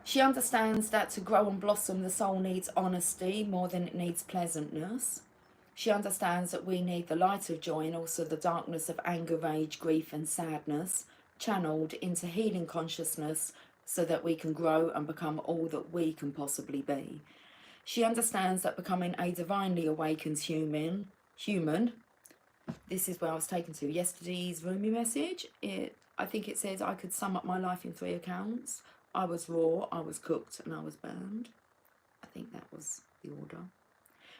She understands that to grow and blossom, the soul needs honesty more than it needs pleasantness. She understands that we need the light of joy and also the darkness of anger, rage, grief and sadness channeled into healing consciousness so that we can grow and become all that we can possibly be. She understands that becoming a divinely awakened human, this is where I was taken to yesterday's Rumi message. I think it says I could sum up my life in 3 accounts. I was raw, I was cooked and I was burned. I think that was the order.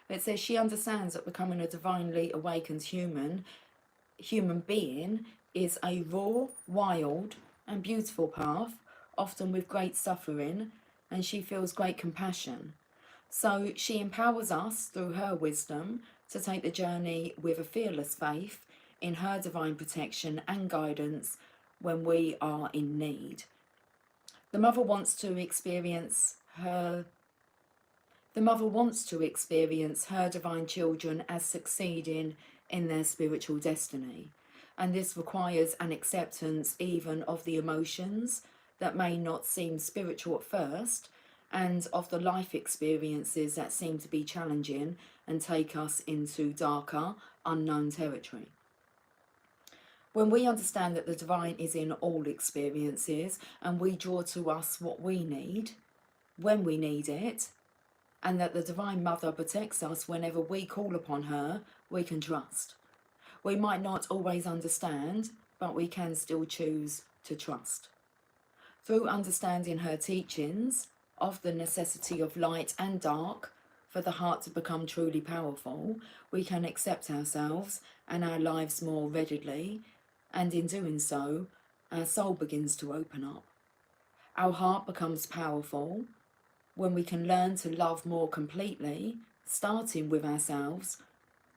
It says she understands that becoming a divinely awakened human being is a raw, wild and beautiful path, often with great suffering, and she feels great compassion. So she empowers us through her wisdom to take the journey with a fearless faith in her divine protection and guidance when we are in need. The mother wants to experience her divine children as succeeding in their spiritual destiny. And this requires an acceptance even of the emotions that may not seem spiritual at first, and of the life experiences that seem to be challenging and take us into darker, unknown territory. When we understand that the divine is in all experiences and we draw to us what we need, when we need it, and that the Divine Mother protects us whenever we call upon her, we can trust. We might not always understand, but we can still choose to trust. Through understanding her teachings of the necessity of light and dark for the heart to become truly powerful, we can accept ourselves and our lives more readily, and in doing so, our soul begins to open up. Our heart becomes powerful when we can learn to love more completely, starting with ourselves.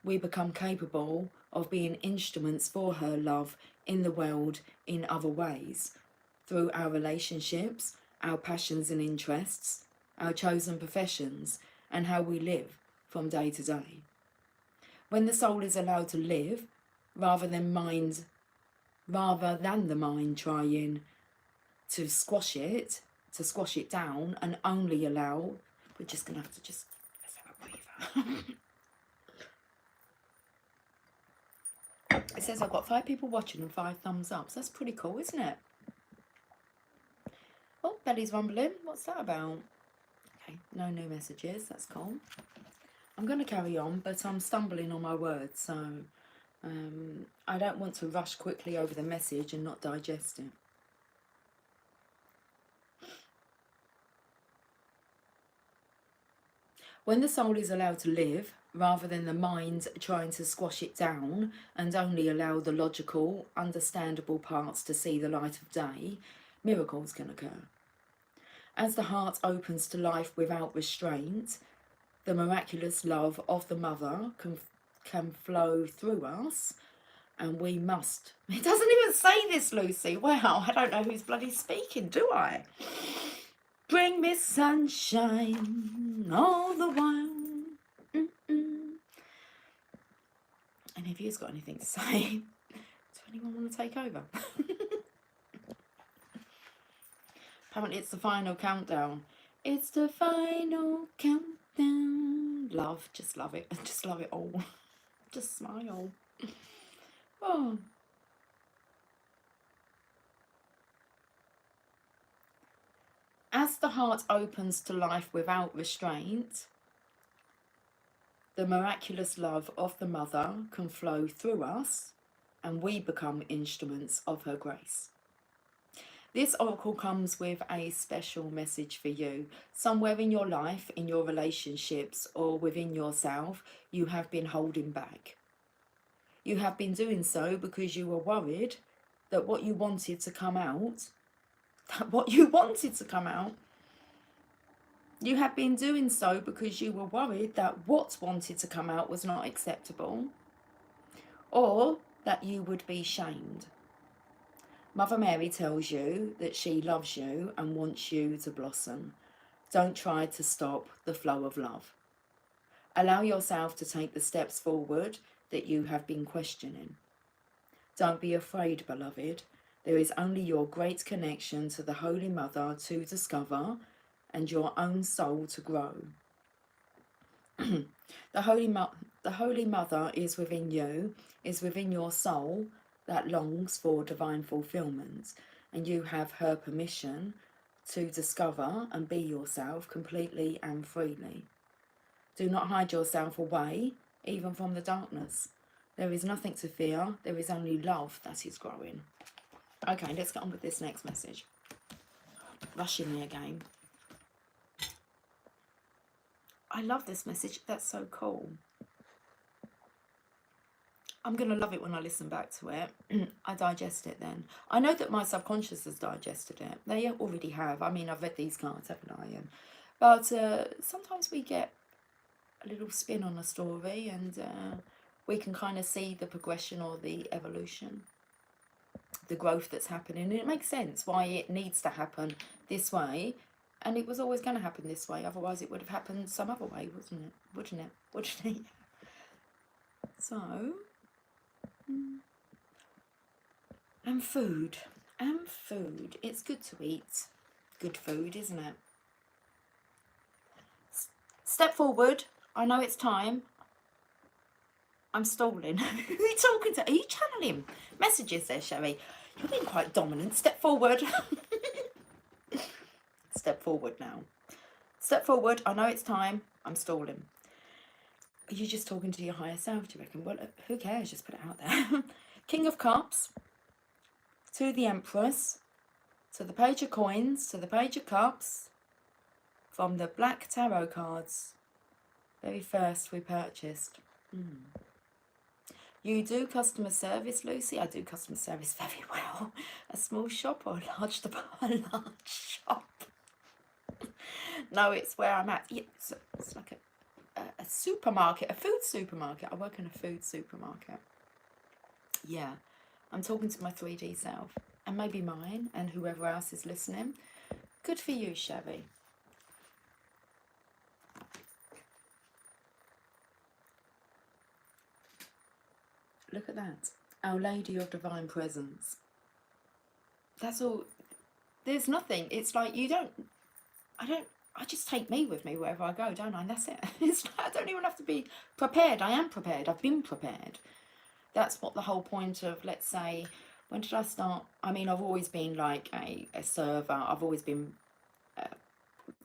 We become capable of being instruments for her love in the world in other ways, through our relationships, our passions and interests, our chosen professions, and how we live from day to day. When the soul is allowed to live, rather than the mind trying to squash it down and only allow, we're just going to have to let's have a breather. It says I've got 5 people watching and 5 thumbs up. So that's pretty cool, isn't it? Oh, belly's rumbling. What's that about? Okay, no new messages. That's cool. I'm going to carry on, but I'm stumbling on my words, so I don't want to rush quickly over the message and not digest it. When the soul is allowed to live, rather than the mind trying to squash it down and only allow the logical, understandable parts to see the light of day, miracles can occur. As the heart opens to life without restraint, the miraculous love of the mother can flow through us, and we must. It doesn't even say this, Lucy. Wow, I don't know who's bloody speaking, do I? Bring me sunshine all the while. Any of you's got anything to say? Does anyone want to take over? Apparently it's the final countdown. It's the final countdown. Love, just love it. Just love it all. Just smile. Oh. As the heart opens to life without restraint, the miraculous love of the mother can flow through us, and we become instruments of her grace. This oracle comes with a special message for you. Somewhere in your life, in your relationships, or within yourself, you have been holding back. You have been doing so because you were worried that what you wanted to come out, you have been doing so because you were worried that what wanted to come out was not acceptable, or that you would be shamed. Mother Mary tells you that she loves you and wants you to blossom. Don't try to stop the flow of love. Allow yourself to take the steps forward that you have been questioning. Don't be afraid, beloved. There is only your great connection to the Holy Mother to discover and your own soul to grow. The Holy Mother is within you, is within your soul that longs for divine fulfillment, and you have her permission to discover and be yourself completely and freely. Do not hide yourself away, even from the darkness. There is nothing to fear, there is only love that is growing. Okay, let's get on with this next message. Rushing me again. I love this message, that's so cool. I'm going to love it when I listen back to it. I digest it then. I know that my subconscious has digested it. They already have. I mean, I've read these cards, haven't I? But sometimes we get a little spin on a story and we can kind of see the progression or the evolution, the growth that's happening. And it makes sense why it needs to happen this way. And it was always going to happen this way. Otherwise, it would have happened some other way, wasn't it? Wouldn't it? Wouldn't it? So... And food. It's good to eat good food, isn't it? Step forward. I know it's time. I'm stalling. Who are you talking to? Are you channeling messages there, Sherry? You're being quite dominant. Step forward. Step forward now. Step forward. I know it's time. I'm stalling. Are you just talking to your higher self, do you reckon? Well, who cares? Just put it out there. King of Cups. To the Empress. To the Page of Coins. To the Page of Cups. From the Black Tarot cards. Very first we purchased. You do customer service, Lucy? I do customer service very well. A small shop or a large shop? No, it's where I'm at. Yeah, it's like a supermarket, a food supermarket. I work in a food supermarket. Yeah, I'm talking to my 3D self. And maybe mine and whoever else is listening. Good for you, Sherry. Look at that. Our Lady of Divine Presence. That's all. There's nothing. It's like I just take me with me wherever I go, don't I? And that's it. It's like, I don't even have to be prepared. I am prepared. I've been prepared. That's what the whole point of, let's say, when did I start? I mean, I've always been like a server. I've always been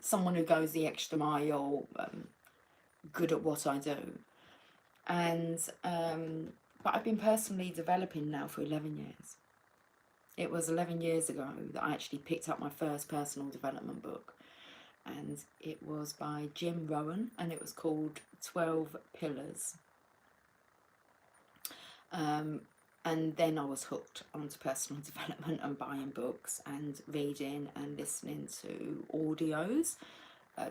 someone who goes the extra mile, good at what I do. And but I've been personally developing now for 11 years. It was 11 years ago that I actually picked up my first personal development book. And it was by Jim Rohn, and it was called 12 Pillars. And then I was hooked onto personal development and buying books and reading and listening to audios.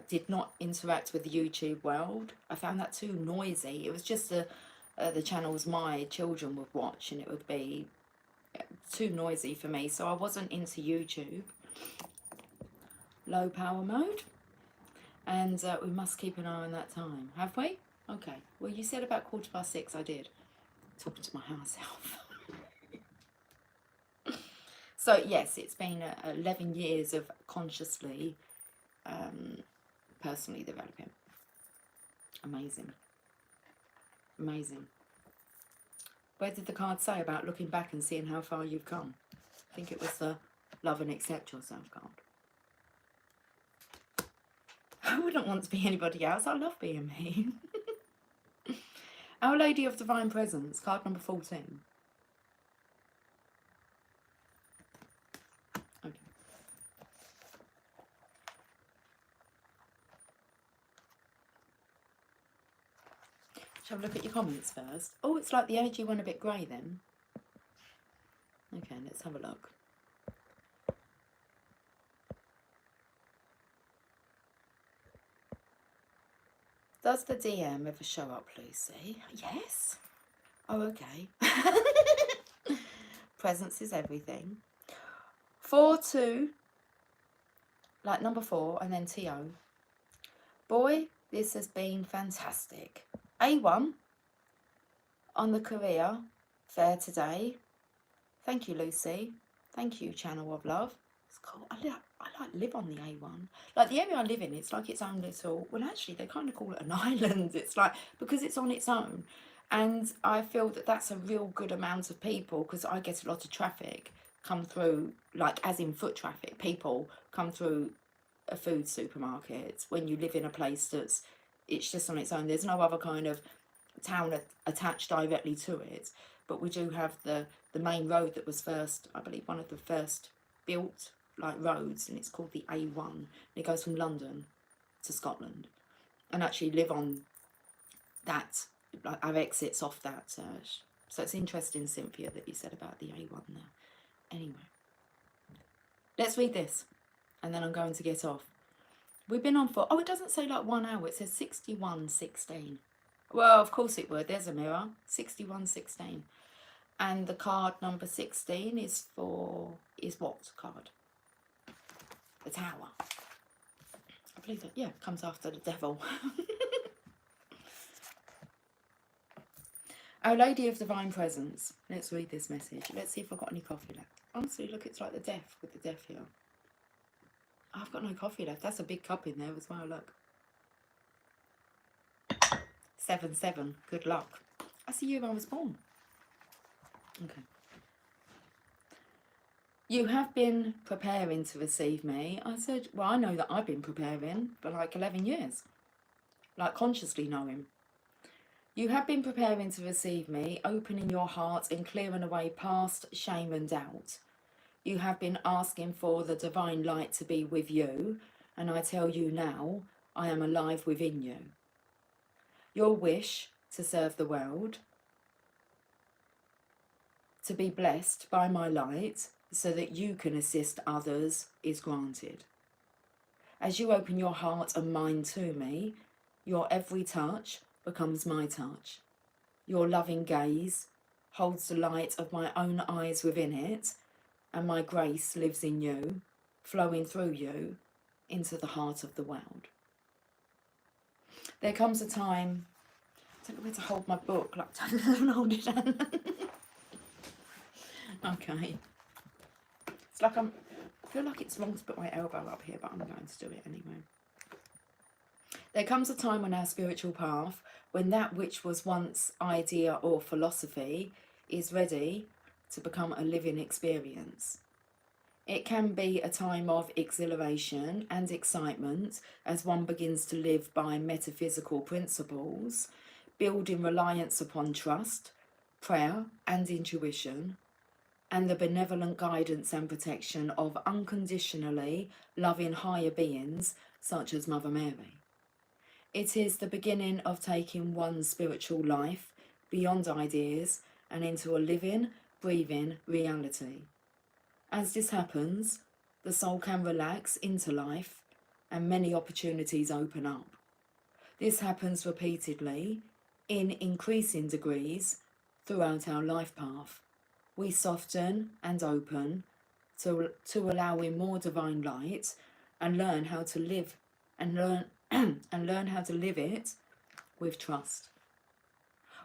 Did not interact with the YouTube world. I found that too noisy. It was just the channels my children would watch, and it would be too noisy for me. So I wasn't into YouTube. Low power mode. And we must keep an eye on that time. Have we? Okay. Well, you said about 6:15. I did. Talking to my higher self. So yes, it's been 11 years of consciously, personally developing. Amazing. Amazing. Where did the card say about looking back and seeing how far you've come? I think it was the love and accept yourself card. I wouldn't want to be anybody else. I love being me. Our Lady of Divine Presence, card number 14. Okay. Shall we look at your comments first? Oh, it's like the energy went a bit grey then. Okay, let's have a look. Does the DM ever show up, Lucy? Yes. Oh, okay. Presence is everything. 4-2, like number 4, and then TO. Boy, this has been fantastic. A1 on the career fair today. Thank you, Lucy. Thank you, Channel of Love. It's cool. I like live on the A1. Like the area I live in, it's like its own little, well actually they kind of call it an island. It's like, because it's on its own. And I feel that that's a real good amount of people, because I get a lot of traffic come through, like as in foot traffic, people come through a food supermarket when you live in a place that's, it's just on its own. There's no other kind of town attached directly to it, but we do have the main road that was first, I believe, one of the first built like roads, and it's called the A1, and it goes from London to Scotland. And actually live on that, like our exits off that, so it's interesting, Cynthia, that you said about the A1 there. Anyway, let's read this and then I'm going to get off. We've been on for, oh, it doesn't say like 1 hour, it says 61:16. Well, of course it would. There's a mirror. 61:16. And the card number 16 is what card? The Tower. I believe that, yeah, comes after the Devil. Our Lady of Divine Presence. Let's read this message. Let's see if I've got any coffee left. Honestly, look, it's like the Death with the Death here. I've got no coffee left. That's a big cup in there as well, look. 7-7. Good luck. That's the year I was born. Okay. You have been preparing to receive me. I said, well, I know that I've been preparing for like 11 years. Like consciously knowing. You have been preparing to receive me, opening your heart and clearing away past shame and doubt. You have been asking for the divine light to be with you, and I tell you now, I am alive within you. Your wish to serve the world, to be blessed by my light so that you can assist others, is granted. As you open your heart and mind to me, your every touch becomes my touch. Your loving gaze holds the light of my own eyes within it, and my grace lives in you, flowing through you into the heart of the world. There comes a time, I don't know where to hold my book, like I don't hold it down. Okay. It's like I feel like it's wrong to put my elbow up here, but I'm going to do it anyway. There comes a time on our spiritual path when that which was once idea or philosophy is ready to become a living experience. It can be a time of exhilaration and excitement as one begins to live by metaphysical principles, building reliance upon trust, prayer and intuition, and the benevolent guidance and protection of unconditionally loving higher beings such as Mother Mary. It is the beginning of taking one's spiritual life beyond ideas and into a living, breathing reality. As this happens, the soul can relax into life and many opportunities open up. This happens repeatedly, in increasing degrees, throughout our life path. We soften and open to allowing more divine light and learn how to live and learn how to live it with trust.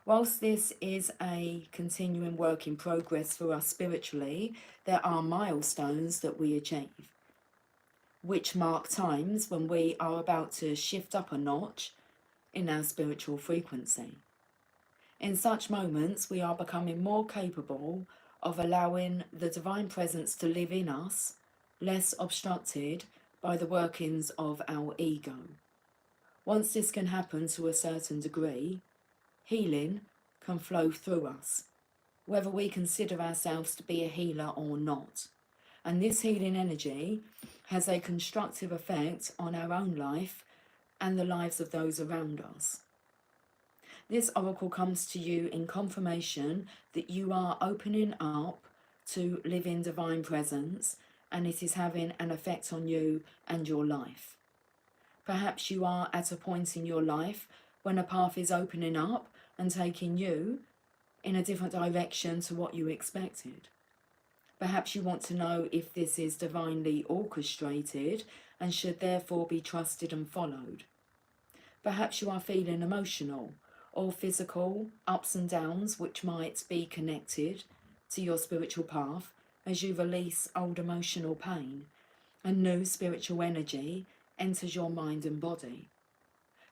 Whilst this is a continuing work in progress for us spiritually, there are milestones that we achieve, which mark times when we are about to shift up a notch in our spiritual frequency. In such moments, we are becoming more capable of allowing the divine presence to live in us, less obstructed by the workings of our ego. Once this can happen to a certain degree, healing can flow through us, whether we consider ourselves to be a healer or not. And this healing energy has a constructive effect on our own life and the lives of those around us. This oracle comes to you in confirmation that you are opening up to live in divine presence, and it is having an effect on you and your life. Perhaps you are at a point in your life when a path is opening up and taking you in a different direction to what you expected. Perhaps you want to know if this is divinely orchestrated and should therefore be trusted and followed. Perhaps you are feeling emotional or physical ups and downs which might be connected to your spiritual path as you release old emotional pain and new spiritual energy enters your mind and body.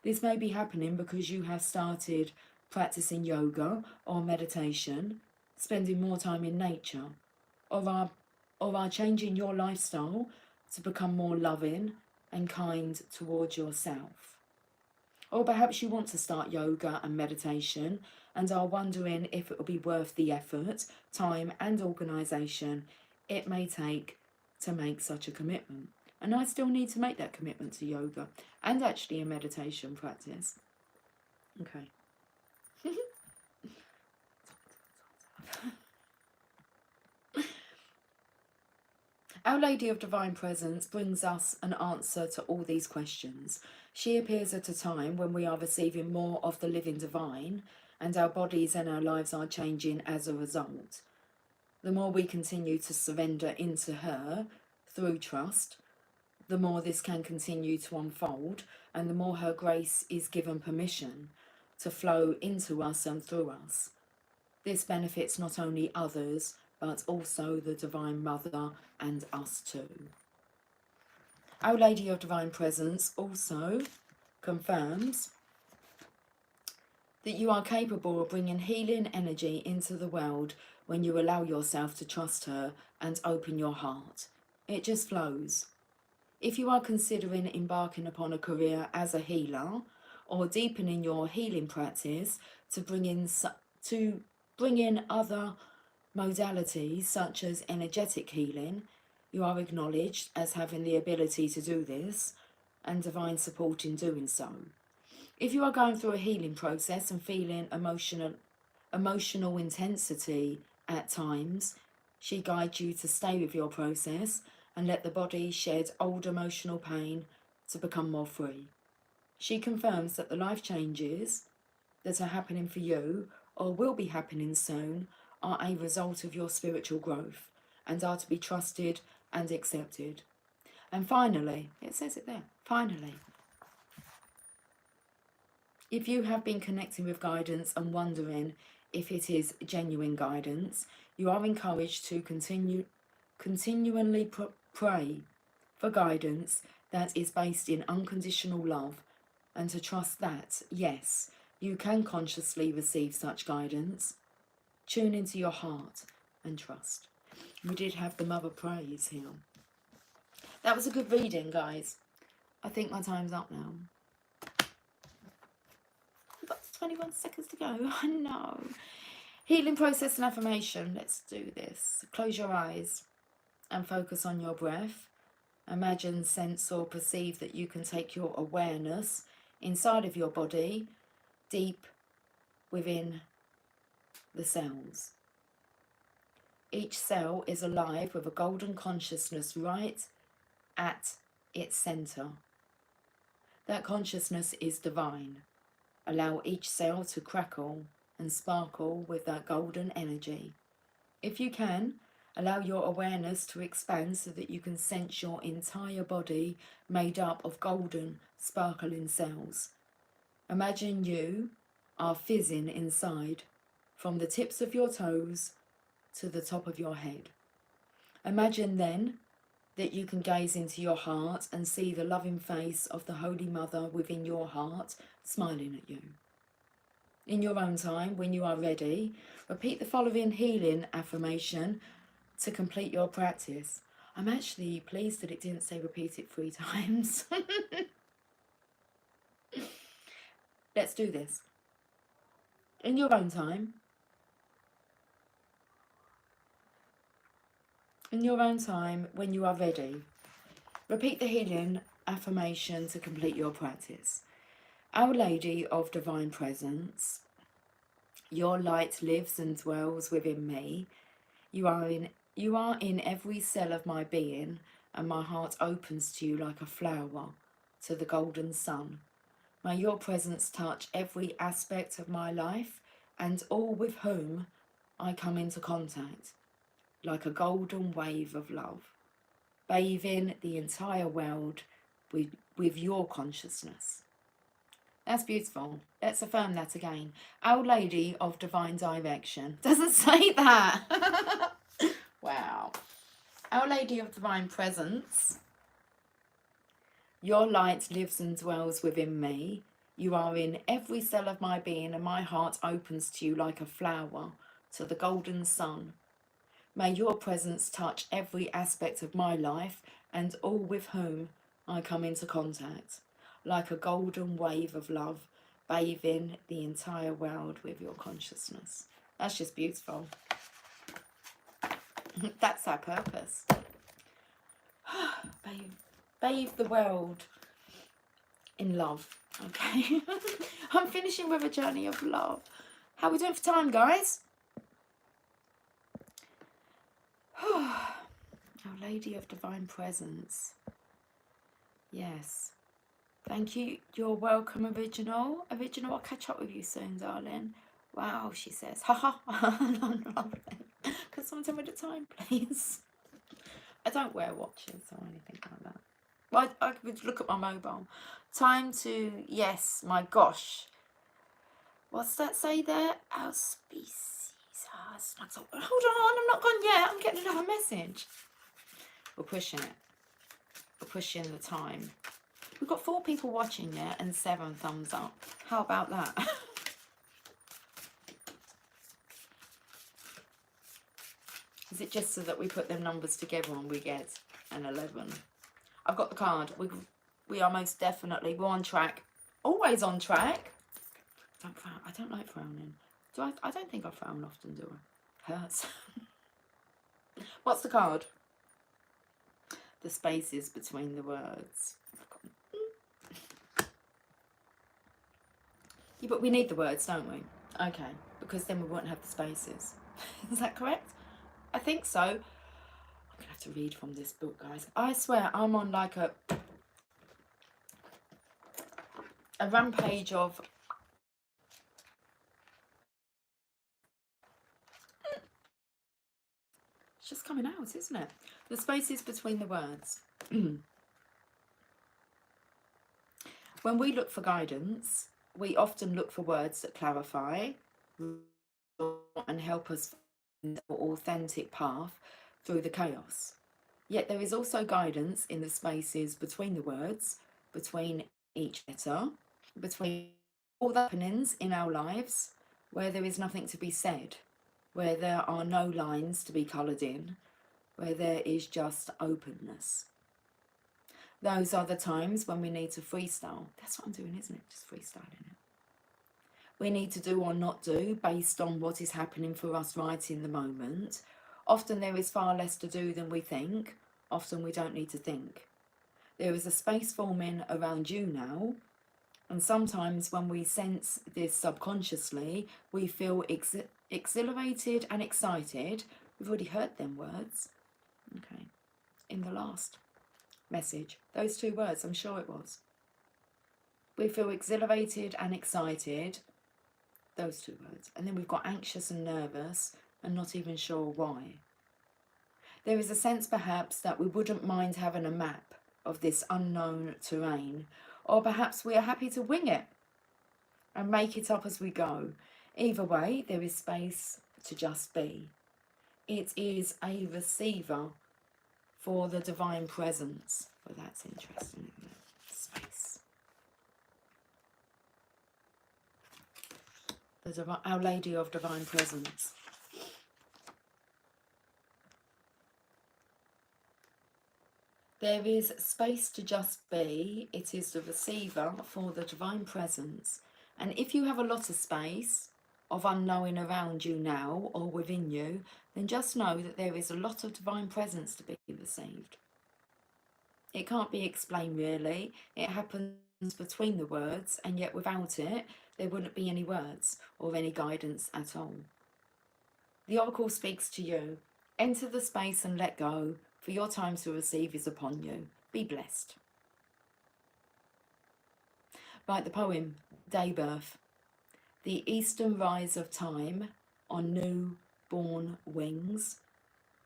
This may be happening because you have started practicing yoga or meditation, spending more time in nature, or are changing your lifestyle to become more loving and kind towards yourself. Or perhaps you want to start yoga and meditation and are wondering if it will be worth the effort, time and organisation it may take to make such a commitment. And I still need to make that commitment to yoga and actually a meditation practice. Okay. Our Lady of Divine Presence brings us an answer to all these questions. She appears at a time when we are receiving more of the living divine and our bodies and our lives are changing as a result. The more we continue to surrender into her through trust, the more this can continue to unfold and the more her grace is given permission to flow into us and through us. This benefits not only others, but also the Divine Mother and us too. Our Lady of Divine Presence also confirms that you are capable of bringing healing energy into the world when you allow yourself to trust her and open your heart. It just flows. If you are considering embarking upon a career as a healer or deepening your healing practice to bring in other modalities such as energetic healing, you are acknowledged as having the ability to do this and divine support in doing so. If you are going through a healing process and feeling emotional intensity at times, she guides you to stay with your process and let the body shed old emotional pain to become more free. She confirms that the life changes that are happening for you or will be happening soon are a result of your spiritual growth and are to be trusted and accepted. And finally, it says it there, finally, if you have been connecting with guidance and wondering if it is genuine guidance, you are encouraged to continually pray for guidance that is based in unconditional love and to trust that, yes, you can consciously receive such guidance. Tune into your heart and trust. We did have the Mother Praise here. That was a good reading, guys. I think my time's up now. We've got 21 seconds to go. I know. Healing process and affirmation. Let's do this. Close your eyes and focus on your breath. Imagine, sense or perceive that you can take your awareness inside of your body, deep within the cells. Each cell is alive with a golden consciousness right at its center. That consciousness is divine. Allow each cell to crackle and sparkle with that golden energy. If you can, allow your awareness to expand so that you can sense your entire body made up of golden, sparkling cells. Imagine you are fizzing inside, from the tips of your toes to the top of your head. Imagine then that you can gaze into your heart and see the loving face of the Holy Mother within your heart smiling at you. In your own time, when you are ready, repeat the following healing affirmation to complete your practice. I'm actually pleased that it didn't say repeat it 3 times. Let's do this. In your own time, when you are ready, repeat the healing affirmation to complete your practice. Our Lady of Divine Presence, your light lives and dwells within me. You are in every cell of my being, and my heart opens to you like a flower to the golden sun. May your presence touch every aspect of my life and all with whom I come into contact. like a golden wave of love, bathing the entire world with your consciousness. That's beautiful. Let's affirm that again. Our Lady of Divine Direction. Doesn't say that. Wow. Our Lady of Divine Presence. Your light lives and dwells within me. You are in every cell of my being, and my heart opens to you like a flower to the golden sun. May your presence touch every aspect of my life and all with whom I come into contact, like a golden wave of love, bathing the entire world with your consciousness. That's just beautiful. That's our purpose. Bathe the world in love. Okay. I'm finishing with a journey of love. How are we doing for time, guys? Our Lady of Divine Presence. Yes. Thank you. You're welcome, Original. Original, I'll catch up with you soon, darling. Wow, she says. Haha. Can someone tell me the time, please? I don't wear watches or anything like that. Well, I could look at my mobile. Time to, yes, my gosh. What's that say there? Our species. Hold on, I'm not gone yet. I'm getting another message. We're pushing it. We're pushing the time. We've got 4 people watching yet and 7 thumbs up. How about that? Is it just so that we put them numbers together and we get an 11? I've got the card. We are most definitely, we're on track. Always on track. Don't frown. I don't like frowning. I don't think I frown often, do I? Hurts. What's the card? The spaces between the words. Yeah, but we need the words, don't we? Okay, because then we won't have the spaces. Is that correct? I think so. I'm gonna have to read from this book, guys. I swear I'm on like a rampage of it's just coming out, isn't it? The spaces between the words. When we look for guidance, we often look for words that clarify and help us find an authentic path through the chaos. Yet there is also guidance in the spaces between the words, between each letter, between all the happenings in our lives, where there is nothing to be said, where there are no lines to be coloured in, where there is just openness. Those are the times when we need to freestyle. That's what I'm doing, isn't it? Just freestyling it. We need to do or not do based on what is happening for us right in the moment. Often there is far less to do than we think. Often we don't need to think. There is a space forming around you now. And sometimes when we sense this subconsciously, we feel exhilarated and excited. We've already heard them words. Okay. In the last message. Those 2 words, I'm sure it was. We feel exhilarated and excited. Those 2 words. And then we've got anxious and nervous and not even sure why. There is a sense perhaps that we wouldn't mind having a map of this unknown terrain, or perhaps we are happy to wing it and make it up as we go. Either way, there is space to just be. It is a receiver for the divine presence. Well, that's interesting, isn't it? Space. Our Lady of Divine Presence. There is space to just be. It is the receiver for the divine presence. And if you have a lot of space of unknowing around you now or within you, then just know that there is a lot of divine presence to be received. It can't be explained really. It happens between the words, and yet without it, there wouldn't be any words or any guidance at all. The oracle speaks to you. Enter the space and let go, for your time to receive is upon you. Be blessed. Right, the poem, Daybirth. The eastern rise of time on new born wings,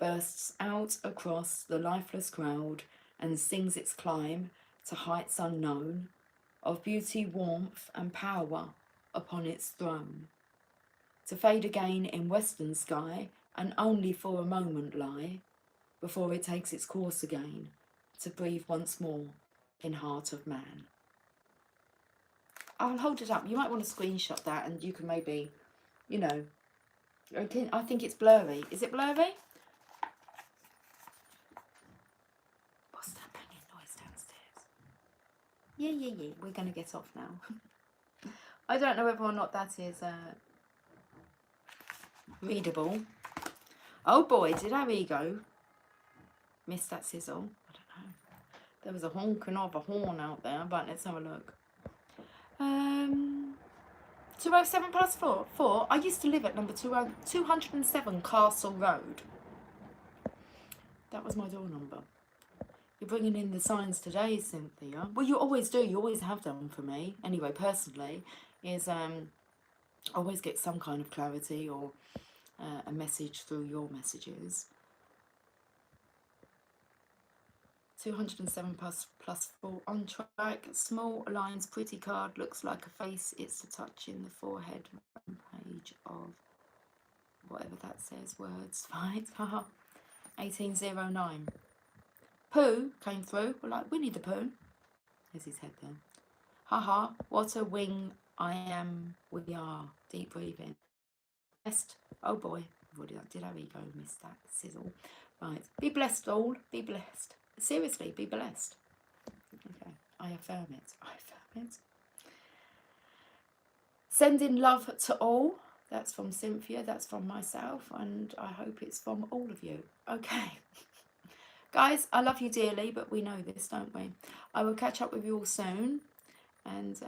bursts out across the lifeless crowd and sings its climb to heights unknown, of beauty, warmth, and power upon its throne, to fade again in western sky and only for a moment lie before it takes its course again to breathe once more in heart of man. I'll hold it up. You might want to screenshot that and you can maybe, you know, I think it's blurry. Is it blurry? What's that banging noise downstairs? Yeah. We're going to get off now. I don't know whether or not that is readable. Oh boy, did our ego miss that sizzle? I don't know. There was a honking of a horn out there, but let's have a look. 207 plus 4. I used to live at number 207 Castle Road. That was my door number. You're bringing in the signs today, Cynthia. Well, you always do. You always have done for me. Anyway, personally, is always get some kind of clarity or a message through your messages. 207 plus 4 on track. Small lines, pretty card, looks like a face. It's a touch in the forehead page of whatever that says, words, right? Haha. 1809. Pooh came through. We're like Winnie the Pooh. There's his head there. Haha, what a wing I am, we are. Deep breathing. Blessed. Oh boy, did our ego miss that sizzle? Right, be blessed all, be blessed. Seriously, be blessed. Okay, I affirm it. I affirm it. Sending love to all. That's from Cynthia. That's from myself. And I hope it's from all of you. Okay. Guys, I love you dearly, but we know this, don't we? I will catch up with you all soon. And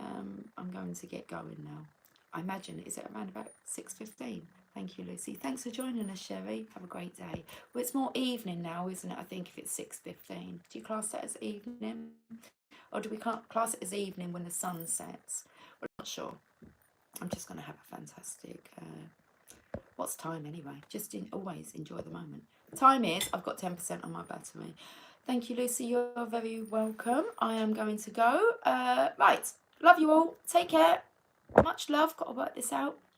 I'm going to get going now. I imagine, is it around about 6:15? Thank you, Lucy. Thanks for joining us, Sherry. Have a great day. Well, it's more evening now, isn't it? I think if it's 6:15. Do you class that as evening? Or do we class it as evening when the sun sets? We're not sure. I'm just going to have a fantastic... what's time anyway? Just always enjoy the moment. Time is, I've got 10% on my battery. Thank you, Lucy. You're very welcome. I am going to go. Right. Love you all. Take care. Much love. Got to work this out.